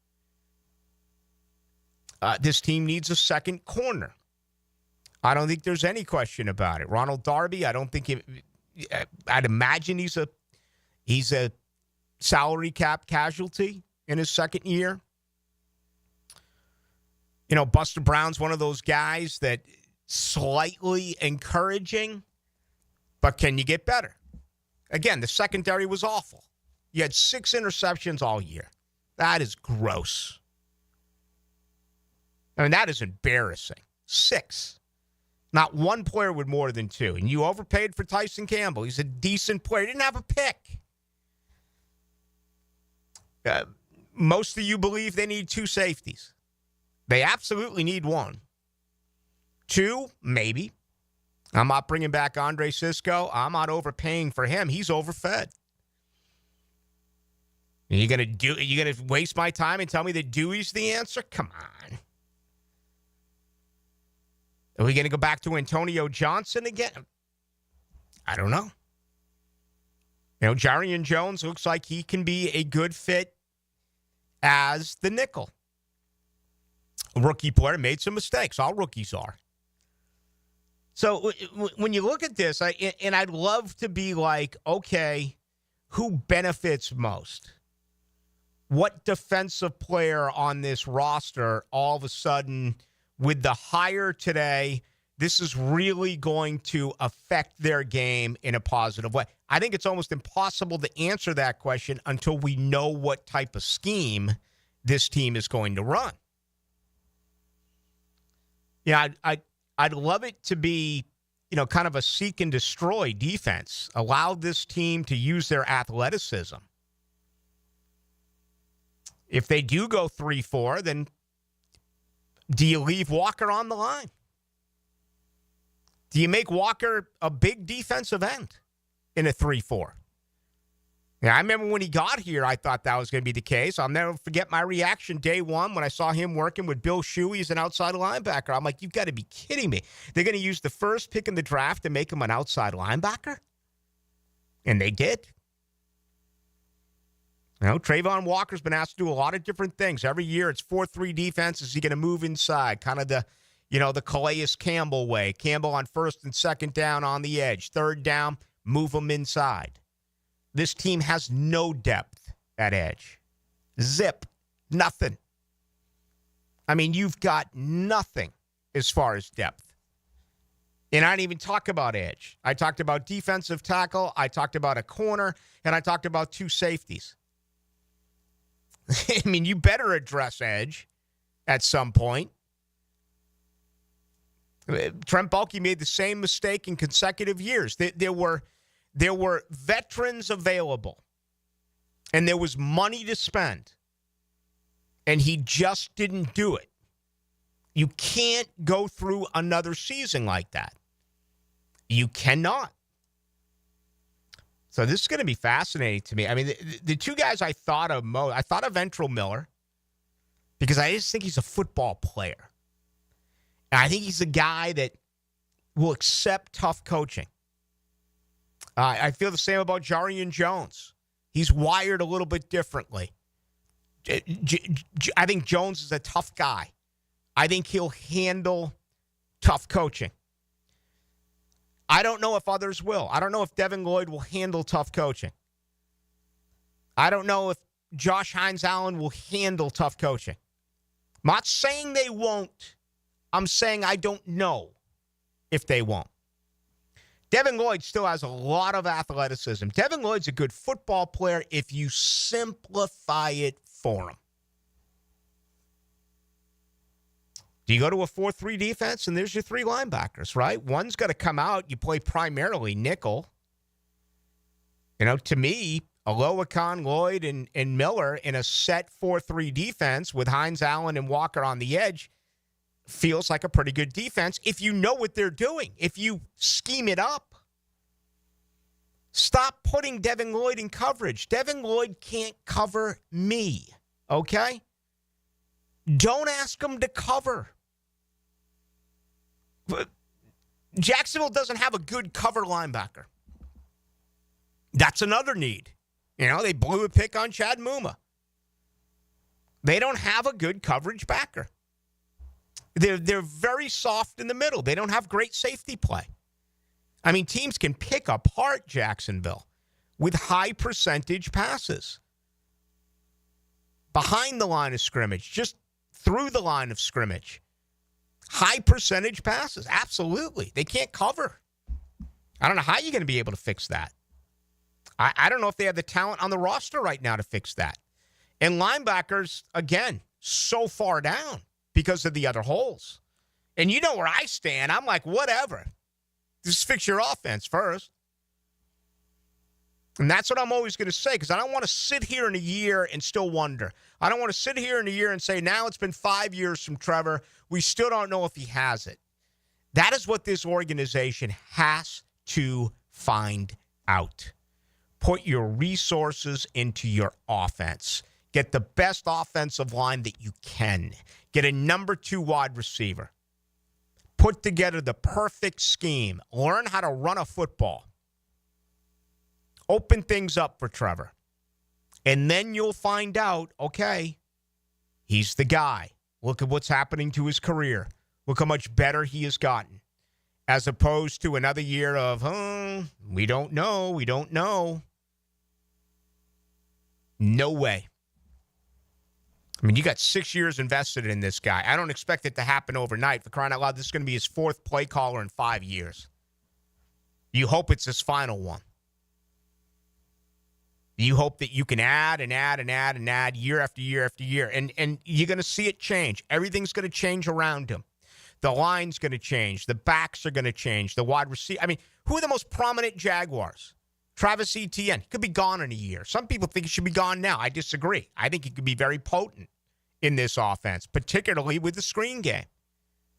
This team needs a second corner. I don't think there's any question about it. Ronald Darby, I don't think I'd imagine he's a salary cap casualty in his second year. You know, Buster Brown's one of those guys that slightly encouraging, but can you get better? Again, the secondary was awful. You had 6 interceptions all year. That is gross. I mean, that is embarrassing. 6. Not one player with more than 2. And you overpaid for Tyson Campbell. He's a decent player. He didn't have a pick. Most of you believe they need 2 safeties. They absolutely need 1. 2, maybe. I'm not bringing back Andre Sisco. I'm not overpaying for him. He's overfed. Are you gonna waste my time and tell me that Dewey's the answer? Come on. Are we going to go back to Antonio Johnson again? I don't know. You know, Jarian Jones looks like he can be a good fit as the nickel. A rookie player made some mistakes. All rookies are. So when you look at this, I'd love to be like, okay, who benefits most? What defensive player on this roster all of a sudden, with the hire today, this is really going to affect their game in a positive way? I think it's almost impossible to answer that question until we know what type of scheme this team is going to run. Yeah, I'd love it to be, you know, kind of a seek and destroy defense. Allow this team to use their athleticism. If they do go 3-4, then do you leave Walker on the line? Do you make Walker a big defensive end in a 3-4? Yeah, I remember when he got here, I thought that was going to be the case. I'll never forget my reaction day one when I saw him working with Bill Shuey as an outside linebacker. I'm like, you've got to be kidding me. They're going to use the first pick in the draft to make him an outside linebacker? And they did. You know, Trayvon Walker's been asked to do a lot of different things. Every year it's 4-3 defense. Is he going to move inside? Kind of the, you know, the Calais Campbell way. Campbell on first and second down on the edge. Third down, move him inside. this team has no depth at edge. Zip. Nothing. I mean, you've got nothing as far as depth. And I didn't even talk about edge. I talked about defensive tackle. I talked about a corner. And I talked about 2 safeties. I mean, you better address edge at some point. Trent Baalke made the same mistake in consecutive years. There were veterans available, and there was money to spend, and he just didn't do it. You can't go through another season like that. You cannot. So this is going to be fascinating to me. I mean, the 2 guys I thought of most, I thought of Ventrell Miller because I just think he's a football player. And I think he's a guy that will accept tough coaching. I feel the same about Jarian Jones. He's wired a little bit differently. I think Jones is a tough guy. I think he'll handle tough coaching. I don't know if others will. I don't know if Devin Lloyd will handle tough coaching. I don't know if Josh Hines-Allen will handle tough coaching. I'm not saying they won't. I'm saying I don't know if they won't. Devin Lloyd still has a lot of athleticism. Devin Lloyd's a good football player if you simplify it for him. Do you go to a 4-3 defense, and there's your 3 linebackers, right? One's got to come out. You play primarily nickel. You know, to me, Aloakon, Lloyd, and Miller in a set 4-3 defense with Hines-Allen and Walker on the edge feels like a pretty good defense if you know what they're doing, if you scheme it up. Stop putting Devin Lloyd in coverage. Devin Lloyd can't cover me, okay? Don't ask him to cover. Jacksonville doesn't have a good cover linebacker. That's another need. You know, they blew a pick on Chad Muma. They don't have a good coverage backer. They're very soft in the middle. They don't have great safety play. I mean, teams can pick apart Jacksonville with high percentage passes. Behind the line of scrimmage, just through the line of scrimmage. High percentage passes, absolutely. They can't cover. I don't know how you're going to be able to fix that. I don't know if they have the talent on the roster right now to fix that. And linebackers, again, so far down because of the other holes. And you know where I stand. I'm like, whatever. Just fix your offense first. And that's what I'm always going to say, because I don't want to sit here in a year and still wonder. I don't want to sit here in a year and say, now it's been 5 years from Trevor. We still don't know if he has it. That is what this organization has to find out. Put your resources into your offense. Get the best offensive line that you can. Get a number 2 wide receiver. Put together the perfect scheme. Learn how to run a football. Open things up for Trevor. And then you'll find out, okay, he's the guy. Look at what's happening to his career. Look how much better he has gotten. As opposed to another year of, we don't know. No way. I mean, you got 6 years invested in this guy. I don't expect it to happen overnight. For crying out loud, this is going to be his 4th play caller in 5 years. You hope it's his final one. You hope that you can add year after year after year. And you're going to see it change. Everything's going to change around him. The line's going to change. The backs are going to change. The wide receiver. I mean, who are the most prominent Jaguars? Travis Etienne. He could be gone in a year. Some people think he should be gone now. I disagree. I think he could be very potent in this offense, particularly with the screen game.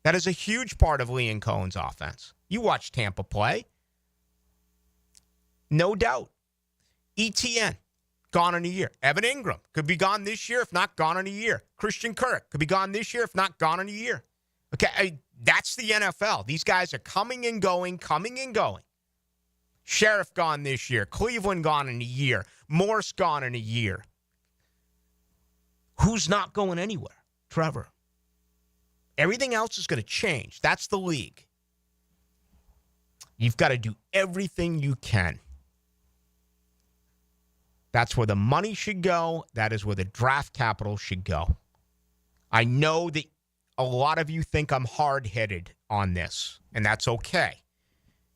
That is a huge part of Liam Cohen's offense. You watch Tampa play. No doubt. Etienne, gone in a year. Evan Ingram could be gone this year, if not gone in a year. Christian Kirk could be gone this year, if not gone in a year. Okay, that's the NFL. These guys are coming and going. Sheriff gone this year. Cleveland gone in a year. Morse gone in a year. Who's not going anywhere? Trevor. Everything else is going to change. That's the league. You've got to do everything you can That's where the money should go. That is where the draft capital should go. I know that a lot of you think I'm hard-headed on this, and that's okay.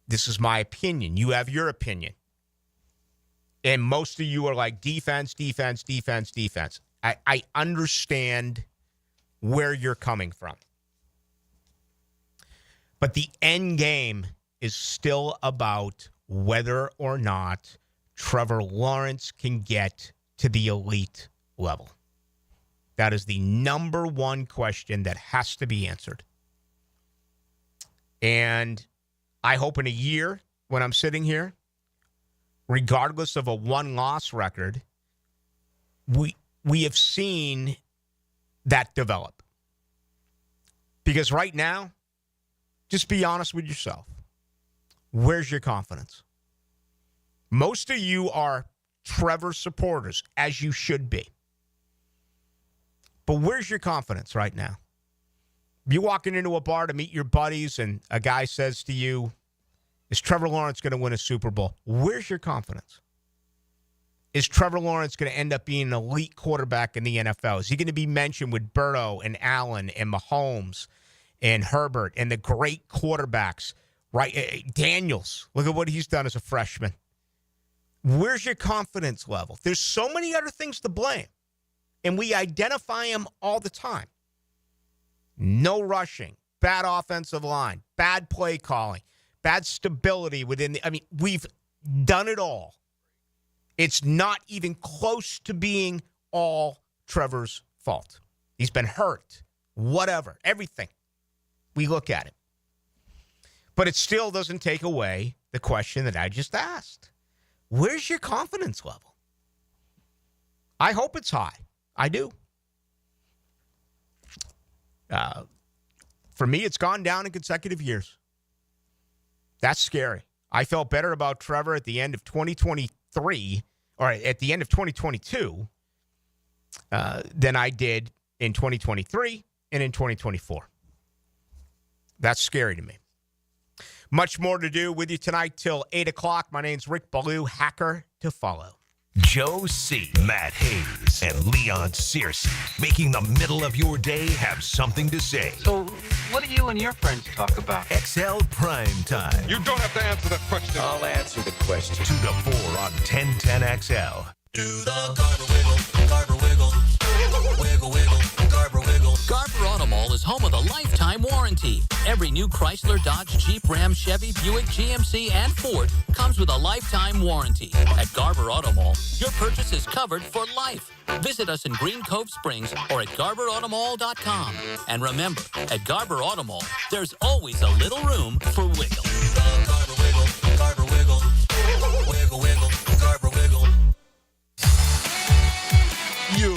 This is my opinion. You have your opinion. And most of you are like defense, defense, defense, defense. I understand where you're coming from. But the end game is still about whether or not Trevor Lawrence can get to the elite level. That is the number one question that has to be answered. And I hope in a year when I'm sitting here, regardless of a one-loss record, we have seen that develop. Because right now, just be honest with yourself. Where's your confidence? Most of you are Trevor supporters, as you should be. But where's your confidence right now? You walking into a bar to meet your buddies and a guy says to you, is Trevor Lawrence going to win a Super Bowl? Where's your confidence? Is Trevor Lawrence going to end up being an elite quarterback in the NFL? Is he going to be mentioned with Burrow and Allen and Mahomes and Herbert and the great quarterbacks, right? Daniels, look at what he's done as a freshman. Where's your confidence level? There's so many other things to blame, and we identify them all the time. No rushing, bad offensive line, bad play calling, bad stability within the, we've done it all. It's not even close to being all Trevor's fault. He's been hurt, whatever, everything. We look at it. But it still doesn't take away the question that I just asked. Where's your confidence level? I hope it's high. I do. For me, it's gone down in consecutive years. That's scary. I felt better about Trevor at the end of 2023, or at the end of 2022, than I did in 2023 and in 2024. That's scary to me. Much more to do with you tonight till 8 o'clock. My name's Rick Ballou, hacker to follow. Joe C., Matt Hayes, and Leon Searcy, making the middle of your day have something to say. So, what do you and your friends talk about? XL Prime Time. You don't have to answer that question. I'll answer the question. 2 to 4 on 1010XL. Do the Garber wiggle, Garber wiggle, wiggle, wiggle, Garber wiggle. Garber Automall is home of the lifetime warranty. Every new Chrysler, Dodge, Jeep, Ram, Chevy, Buick, GMC, and Ford comes with a lifetime warranty. At Garber Automall, your purchase is covered for life. Visit us in Green Cove Springs or at GarberAutomall.com. And remember, at Garber Automall, there's always a little room for wiggle. Garber wiggle, Garber wiggle, wiggle, wiggle, Garber wiggle. Yo,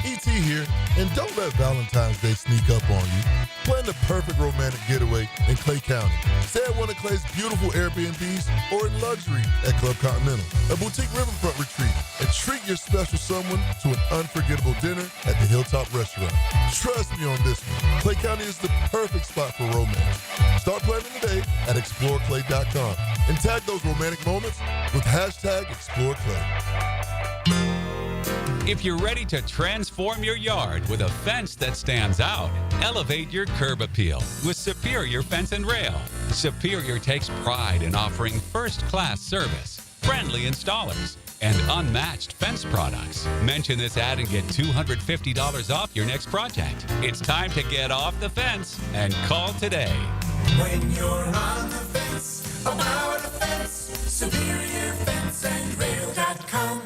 E.T. here, and don't let Valentine's Day sneak up on you. Plan the perfect romantic getaway in Clay County. Stay at one of Clay's beautiful Airbnbs or in luxury at Club Continental, a boutique riverfront retreat, and treat your special someone to an unforgettable dinner at the Hilltop Restaurant. Trust me on this one. Clay County is the perfect spot for romance. Start planning today at exploreclay.com and tag those romantic moments with hashtag ExploreClay. If you're ready to transform your yard with a fence that stands out, elevate your curb appeal with Superior Fence and Rail. Superior takes pride in offering first-class service, friendly installers, and unmatched fence products. Mention this ad and get $250 off your next project. It's time to get off the fence and call today. When you're on the fence, about the fence, SuperiorFenceandRail.com.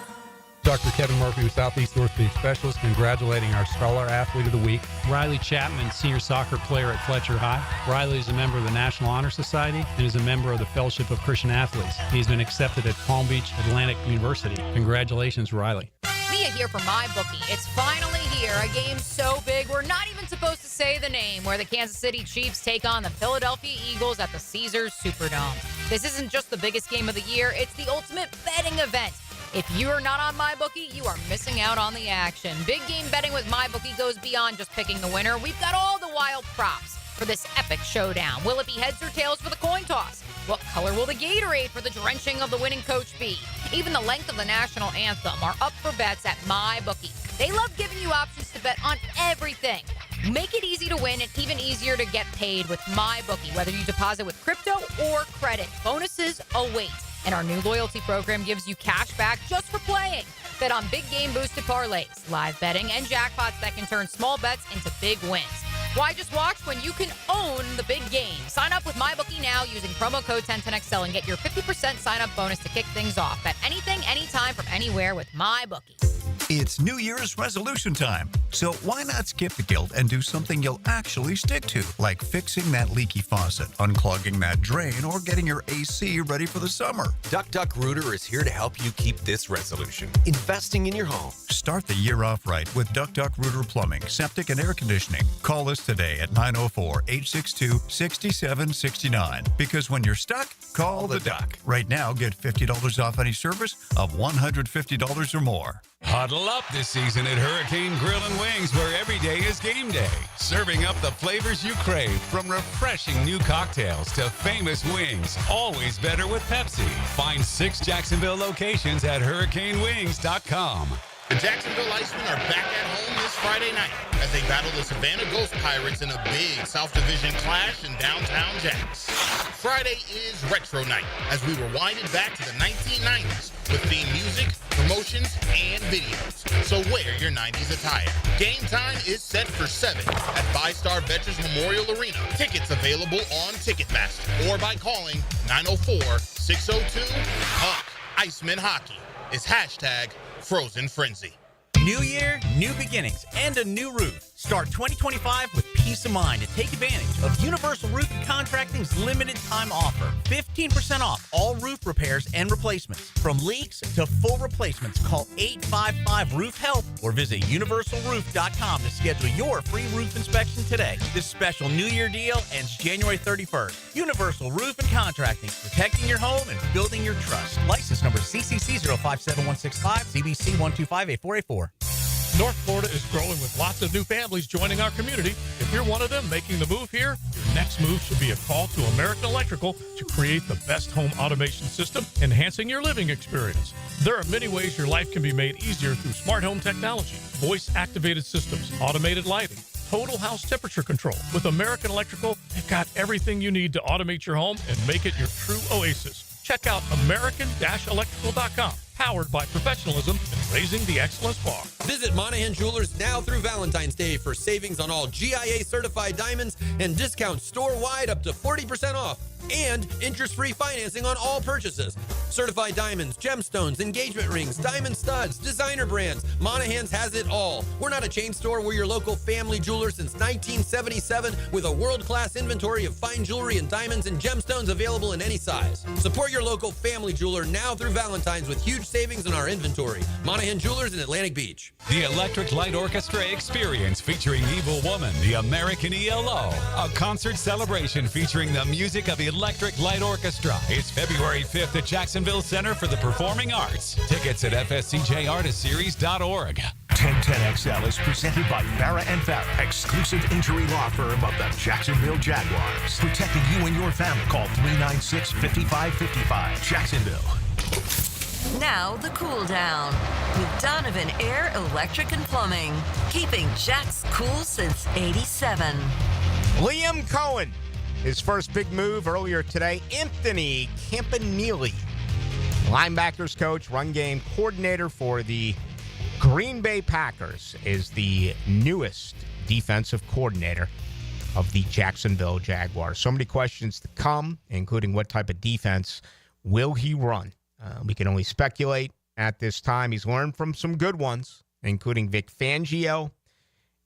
Dr. Kevin Murphy with Southeast Orthopedic Specialist, congratulating our Scholar Athlete of the Week, Riley Chapman, senior soccer player at Fletcher High. Riley is a member of the National Honor Society and is a member of the Fellowship of Christian Athletes. He's been accepted at Palm Beach Atlantic University. Congratulations, Riley. Mia here for MyBookie. It's finally here. A game so big we're not even supposed to say the name, where the Kansas City Chiefs take on the Philadelphia Eagles at the Caesars Superdome. This isn't just the biggest game of the year, it's the ultimate betting event. If you are not on MyBookie, you are missing out on the action. Big game betting with MyBookie goes beyond just picking the winner. We've got all the wild props for this epic showdown. Will it be heads or tails for the coin toss? What color will the Gatorade for the drenching of the winning coach be? Even the length of the national anthem are up for bets at MyBookie. They love giving you options to bet on everything. Make it easy to win and even easier to get paid with MyBookie, whether you deposit with crypto or credit. Bonuses await. And our new loyalty program gives you cash back just for playing. Bet on big game boosted parlays, live betting, and jackpots that can turn small bets into big wins. Why just watch when you can own the big game? Sign up with MyBookie now using promo code 1010XL and get your 50% sign-up bonus to kick things off. Bet anything, anytime, from anywhere with MyBookie. It's New Year's resolution time, so why not skip the guilt and do something you'll actually stick to, like fixing that leaky faucet, unclogging that drain, or getting your AC ready for the summer. Duck Rooter is here to help you keep this resolution. Investing in your home. Start the year off right with Duck Rooter Plumbing, Septic, and Air Conditioning. Call us today at 904-862-6769, because when you're stuck, call the Duck. Right now, get $50 off any service of $150 or more. Huddle up this season at Hurricane Grill and Wings, where every day is game day. Serving up the flavors you crave, from refreshing new cocktails to famous wings. Always better with Pepsi. Find 6 Jacksonville locations at hurricanewings.com. The Jacksonville Icemen are back at home this Friday night as they battle the Savannah Ghost Pirates in a big South Division clash in downtown Jacks. Friday is Retro Night as we were winding back to the 1990s with theme music, promotions, and videos. So wear your 90s attire. Game time is set for 7 at 5-Star Veterans Memorial Arena. Tickets available on Ticketmaster or by calling 904-602-HUCK. Iceman Hockey is hashtag Frozen Frenzy. New year, new beginnings, and a new roof. Start 2025 with peace of mind and take advantage of Universal Roof and Contracting's limited time offer. 15% off all roof repairs and replacements. From leaks to full replacements, call 855-ROOF-HELP or visit universalroof.com to schedule your free roof inspection today. This special New Year deal ends January 31st. Universal Roof and Contracting, protecting your home and building your trust. License number CCC 057165, CBC 1258484. North Florida is growing with lots of new families joining our community. If you're one of them making the move here, your next move should be a call to American Electrical to create the best home automation system, enhancing your living experience. There are many ways your life can be made easier through smart home technology, voice-activated systems, automated lighting, total house temperature control. With American Electrical, they've got everything you need to automate your home and make it your true oasis. Check out American-Electrical.com. Powered by professionalism and raising the excellence bar. Visit Monahan Jewelers now through Valentine's Day for savings on all GIA certified diamonds and discounts store-wide up to 40% off. And interest-free financing on all purchases. Certified diamonds, gemstones, engagement rings, diamond studs, designer brands. Monahan's has it all. We're not a chain store. We're your local family jeweler since 1977 with a world-class inventory of fine jewelry and diamonds and gemstones available in any size. Support your local family jeweler now through Valentine's with huge savings in our inventory. Monahan Jewelers in Atlantic Beach. The Electric Light Orchestra Experience featuring Evil Woman, the American ELO. A concert celebration featuring the music of Electric Light Orchestra. It's February 5th at Jacksonville Center for the Performing Arts. Tickets at fscjartistseries.org. 1010XL is presented by Farah & Farah, exclusive injury law firm of the Jacksonville Jaguars. Protecting you and your family. Call 396-5555. Jacksonville. Now the cool down with Donovan Air Electric and Plumbing, keeping Jack's cool since '87. Liam Cohen, his first big move earlier today. Anthony Campanile, linebackers coach, run game coordinator for the Green Bay Packers, is the newest defensive coordinator of the Jacksonville Jaguars. So many questions to come, including what type of defense will he run. We can only speculate at this time. He's learned from some good ones, including Vic Fangio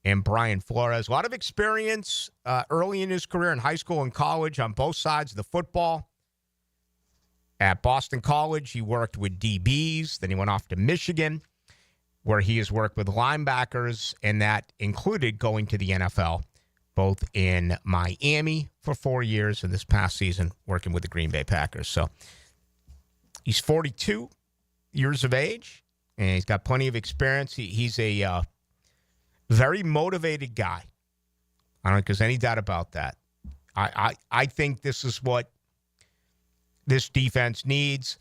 and Brian Flores. A lot of experience early in his career in high school and college on both sides of the football. At Boston College, he worked with DBs. Then he went off to Michigan, where he has worked with linebackers, and that included going to the NFL, both in Miami for 4 years and this past season working with the Green Bay Packers. So he's 42 years of age, and he's got plenty of experience. He's a very motivated guy. I don't think there's any doubt about that. I think this is what this defense needs,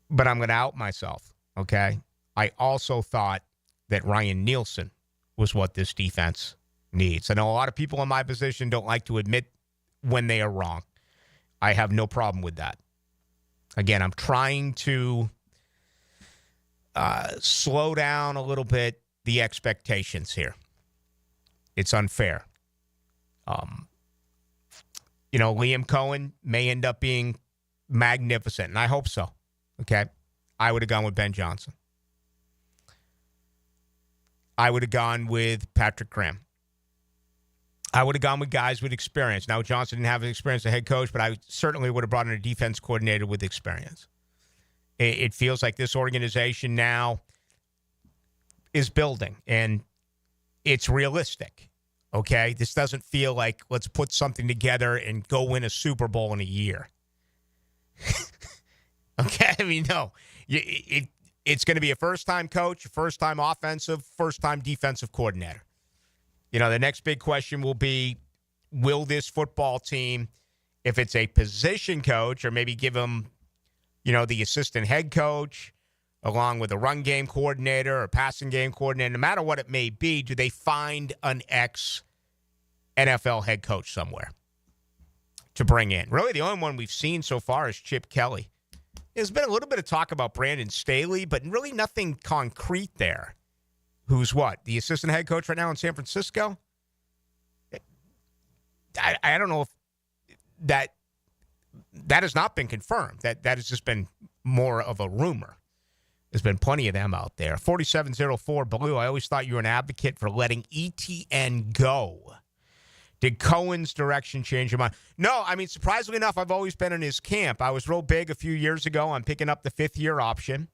but I'm going to out myself, okay? I also thought that Ryan Nielsen was what this defense needs. I know a lot of people in my position don't like to admit when they are wrong. I have no problem with that. Again, I'm trying to slow down a little bit the expectations here. It's unfair. Liam Cohen may end up being magnificent, and I hope so. Okay? I would have gone with Ben Johnson. I would have gone with Patrick Graham. I would have gone with guys with experience. Now, Johnson didn't have experience as head coach, but I certainly would have brought in a defense coordinator with experience. It feels like this organization now is building, and it's realistic, okay? This doesn't feel like let's put something together and go win a Super Bowl in a year. Okay? I mean, no. It's going to be a first-time coach, a first-time offensive, first-time defensive coordinator. The next big question will be, will this football team, if it's a position coach, or maybe give them, the assistant head coach, along with a run game coordinator or passing game coordinator, no matter what it may be, do they find an ex-NFL head coach somewhere to bring in? Really, the only one we've seen so far is Chip Kelly. There's been a little bit of talk about Brandon Staley, but really nothing concrete there. Who's what? The assistant head coach right now in San Francisco? I don't know if that has not been confirmed. That has just been more of a rumor. There's been plenty of them out there. 4704 Ballou, I always thought you were an advocate for letting ETN go. Did Cohen's direction change your mind? No, I mean, surprisingly enough, I've always been in his camp. I was real big a few years ago on picking up the fifth-year option.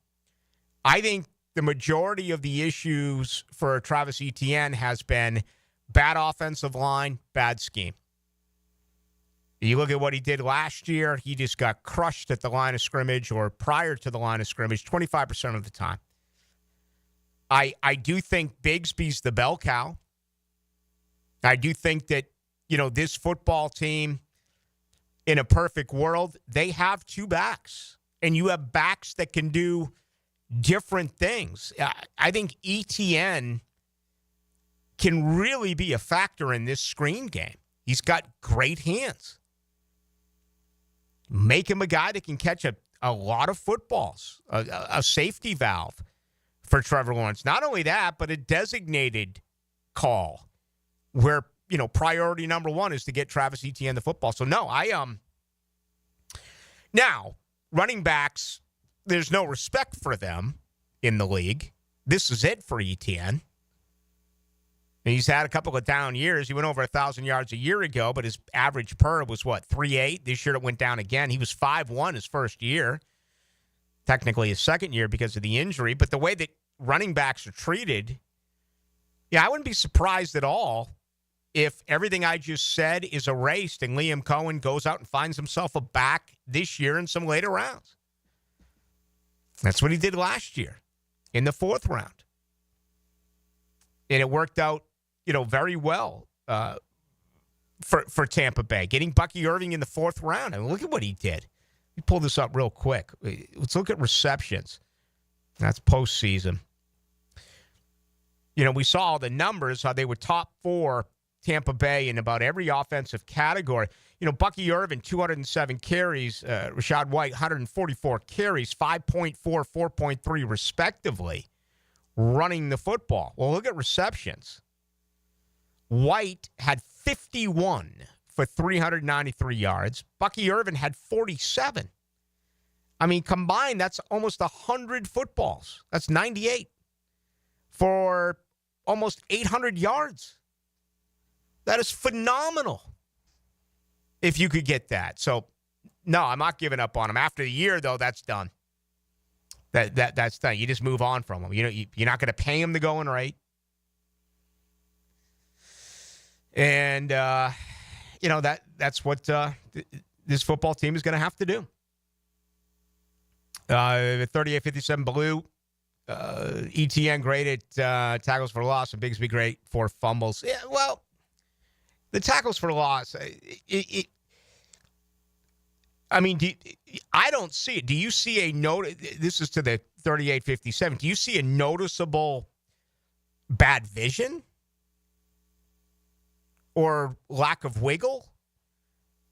I think the majority of the issues for Travis Etienne has been bad offensive line, bad scheme. You look at what he did last year, he just got crushed at the line of scrimmage or prior to the line of scrimmage 25% of the time. I do think Bigsby's the bell cow. I do think that, this football team, in a perfect world, they have two backs. And you have backs that can do different things. I think ETN can really be a factor in this screen game. He's got great hands. Make him a guy that can catch a lot of footballs, a safety valve for Trevor Lawrence. Not only that, but a designated call where, priority number one is to get Travis Etienne the football. So, no, now, running backs, there's no respect for them in the league. This is it for Etienne. And he's had a couple of down years. He went over 1,000 yards a year ago, but his average per was, 3.8? This year it went down again. He was 5.1 his first year. Technically his second year because of the injury. But the way that running backs are treated, I wouldn't be surprised at all if everything I just said is erased and Liam Cohen goes out and finds himself a back this year in some later rounds. That's what he did last year in the fourth round. And it worked out, very well for Tampa Bay. Getting Bucky Irving in the fourth round. I mean, look at what he did. Let me pull this up real quick. Let's look at receptions. That's postseason. We saw all the numbers, how they were top four Tampa Bay in about every offensive category. Bucky Irvin, 207 carries. Rachaad White, 144 carries, 5.4, 4.3 respectively, running the football. Well, look at receptions. White had 51 for 393 yards. Bucky Irvin had 47. I mean, combined, that's almost 100 footballs. That's 98 for almost 800 yards. That is phenomenal if you could get that. So, no, I'm not giving up on him. After the year, though, that's done. That's done. You just move on from him. You're not going to pay him the going rate. And, that's what this football team is going to have to do. 38-57 Ballou. ETN great at tackles for loss, and Bigsby great for fumbles. Yeah, well, the tackles for loss, I mean, I don't see it. Do you see a note? This is to the 38-57. Do you see a noticeable bad vision or lack of wiggle?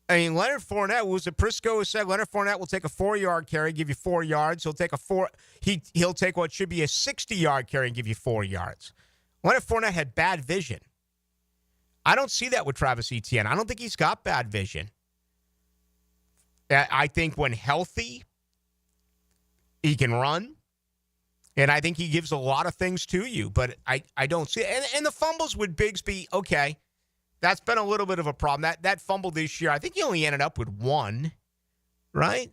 I mean, Leonard Fournette, was it Prisco who said Leonard Fournette will take a 4-yard carry, give you 4 yards. He'll take he'll take what should be a 60-yard carry and give you 4 yards. Leonard Fournette had bad vision. I don't see that with Travis Etienne. I don't think he's got bad vision. I think when healthy, he can run. And I think he gives a lot of things to you. But I don't see it. And the fumbles with Bigsby, okay, that's been a little bit of a problem. That fumble this year, I think he only ended up with 1, right?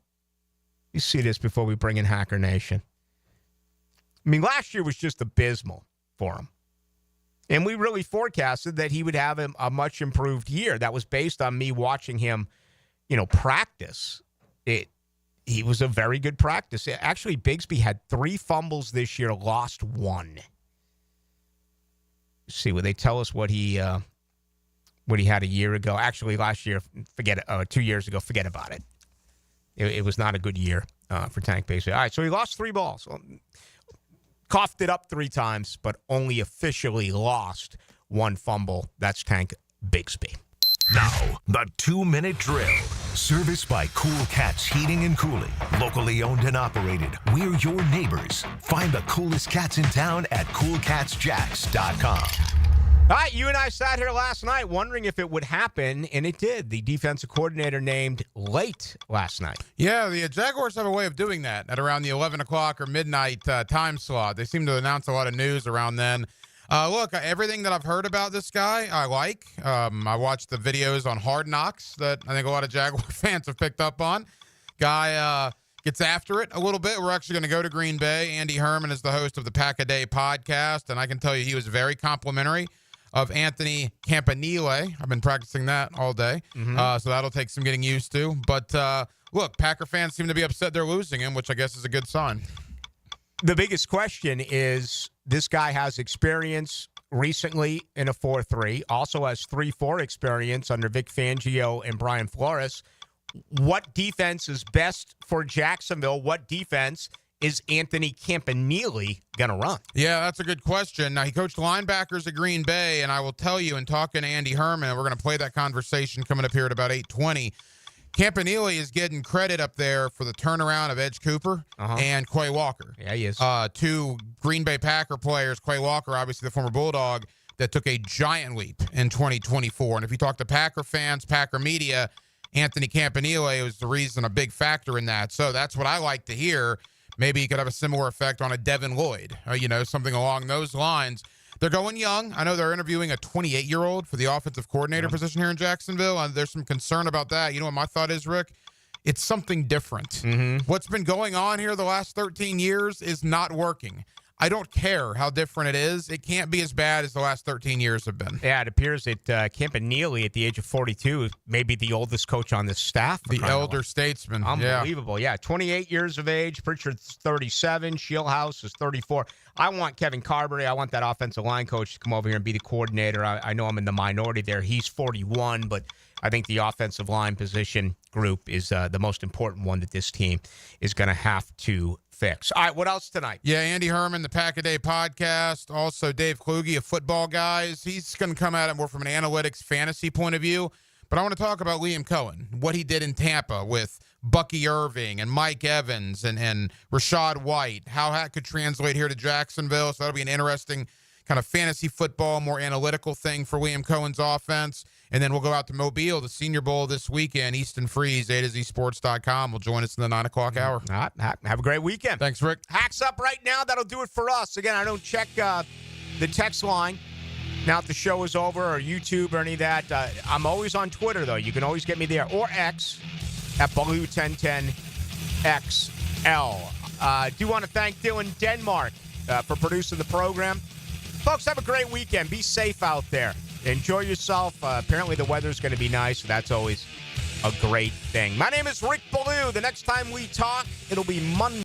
You see this before we bring in Hacker Nation. I mean, last year was just abysmal for him. And we really forecasted that he would have a much improved year. That was based on me watching him, practice. He was a very good practice. Actually, Bigsby had 3 fumbles this year, lost 1. Let's see, would they tell us what he had a year ago? Actually, last year, 2 years ago, forget about it. It was not a good year for Tank Bigsby. All right, so he lost 3 balls. Coughed it up 3 times, but only officially lost 1 fumble. That's Tank Bigsby. Now, the 2-minute drill. Serviced by Cool Cats Heating and Cooling. Locally owned and operated. We're your neighbors. Find the coolest cats in town at coolcatsjacks.com. All right, you and I sat here last night wondering if it would happen, and it did. The defensive coordinator named late last night. Yeah, the Jaguars have a way of doing that at around the 11 o'clock or midnight time slot. They seem to announce a lot of news around then. Look, everything that I've heard about this guy, I like. I watched the videos on Hard Knocks that I think a lot of Jaguar fans have picked up on. Guy gets after it a little bit. We're actually going to go to Green Bay. Andy Herman is the host of the Pack-A-Day podcast, and I can tell you he was very complimentary of Anthony Campanile. I've been practicing that all day, so that'll take some getting used to. But, look, Packer fans seem to be upset they're losing him, which I guess is a good sign. The biggest question is this guy has experience recently in a 4-3, also has 3-4 experience under Vic Fangio and Brian Flores. What defense is best for Jacksonville? What defense is Anthony Campanile going to run? Yeah, that's a good question. Now, he coached linebackers at Green Bay, and I will tell you, in talking to Andy Herman, and we're going to play that conversation coming up here at about 8:20, Campanile is getting credit up there for the turnaround of Edge Cooper and Quay Walker. Yeah, he is. 2 Green Bay Packer players, Quay Walker, obviously the former Bulldog, that took a giant leap in 2024. And if you talk to Packer fans, Packer media, Anthony Campanile was the reason, a big factor in that. So that's what I like to hear. Maybe he could have a similar effect on a Devin Lloyd, something along those lines. They're going young. I know they're interviewing a 28-year-old for the offensive coordinator position here in Jacksonville. There's some concern about that. You know what my thought is, Rick? It's something different. What's been going on here the last 13 years is not working. I don't care how different it is. It can't be as bad as the last 13 years have been. Yeah, it appears that Campanile, at the age of 42, may be the oldest coach on this staff. The elder statesman. Unbelievable. Yeah, 28 years of age. Pritchard's 37. Shieldhouse is 34. I want Kevin Carberry. I want that offensive line coach to come over here and be the coordinator. I know I'm in the minority there. He's 41, but I think the offensive line position group is the most important one that this team is going to have to fix. All right, what else tonight? Yeah, Andy Herman, the Pack-A-Day podcast. Also, Dave Kluge of Football Guys. He's going to come at it more from an analytics fantasy point of view. But I want to talk about Liam Cohen, what he did in Tampa with Bucky Irving and Mike Evans and Rashad White, how that could translate here to Jacksonville. So that'll be an interesting kind of fantasy football, more analytical thing for Liam Cohen's offense. And then we'll go out to Mobile, the Senior Bowl this weekend. Easton Freeze, A2ZSports.com will join us in the 9 o'clock hour. All right, have a great weekend. Thanks, Rick. Hacks up right now. That'll do it for us. Again, I don't check the text line now that the show is over, or YouTube or any of that. I'm always on Twitter, though. You can always get me there. Or X at Ballou1010XL. Do want to thank Dylan Denmark for producing the program. Folks, have a great weekend. Be safe out there. Enjoy yourself. Apparently the weather's going to be nice, so that's always a great thing. My name is Rick Ballou. The next time we talk, it'll be Monday.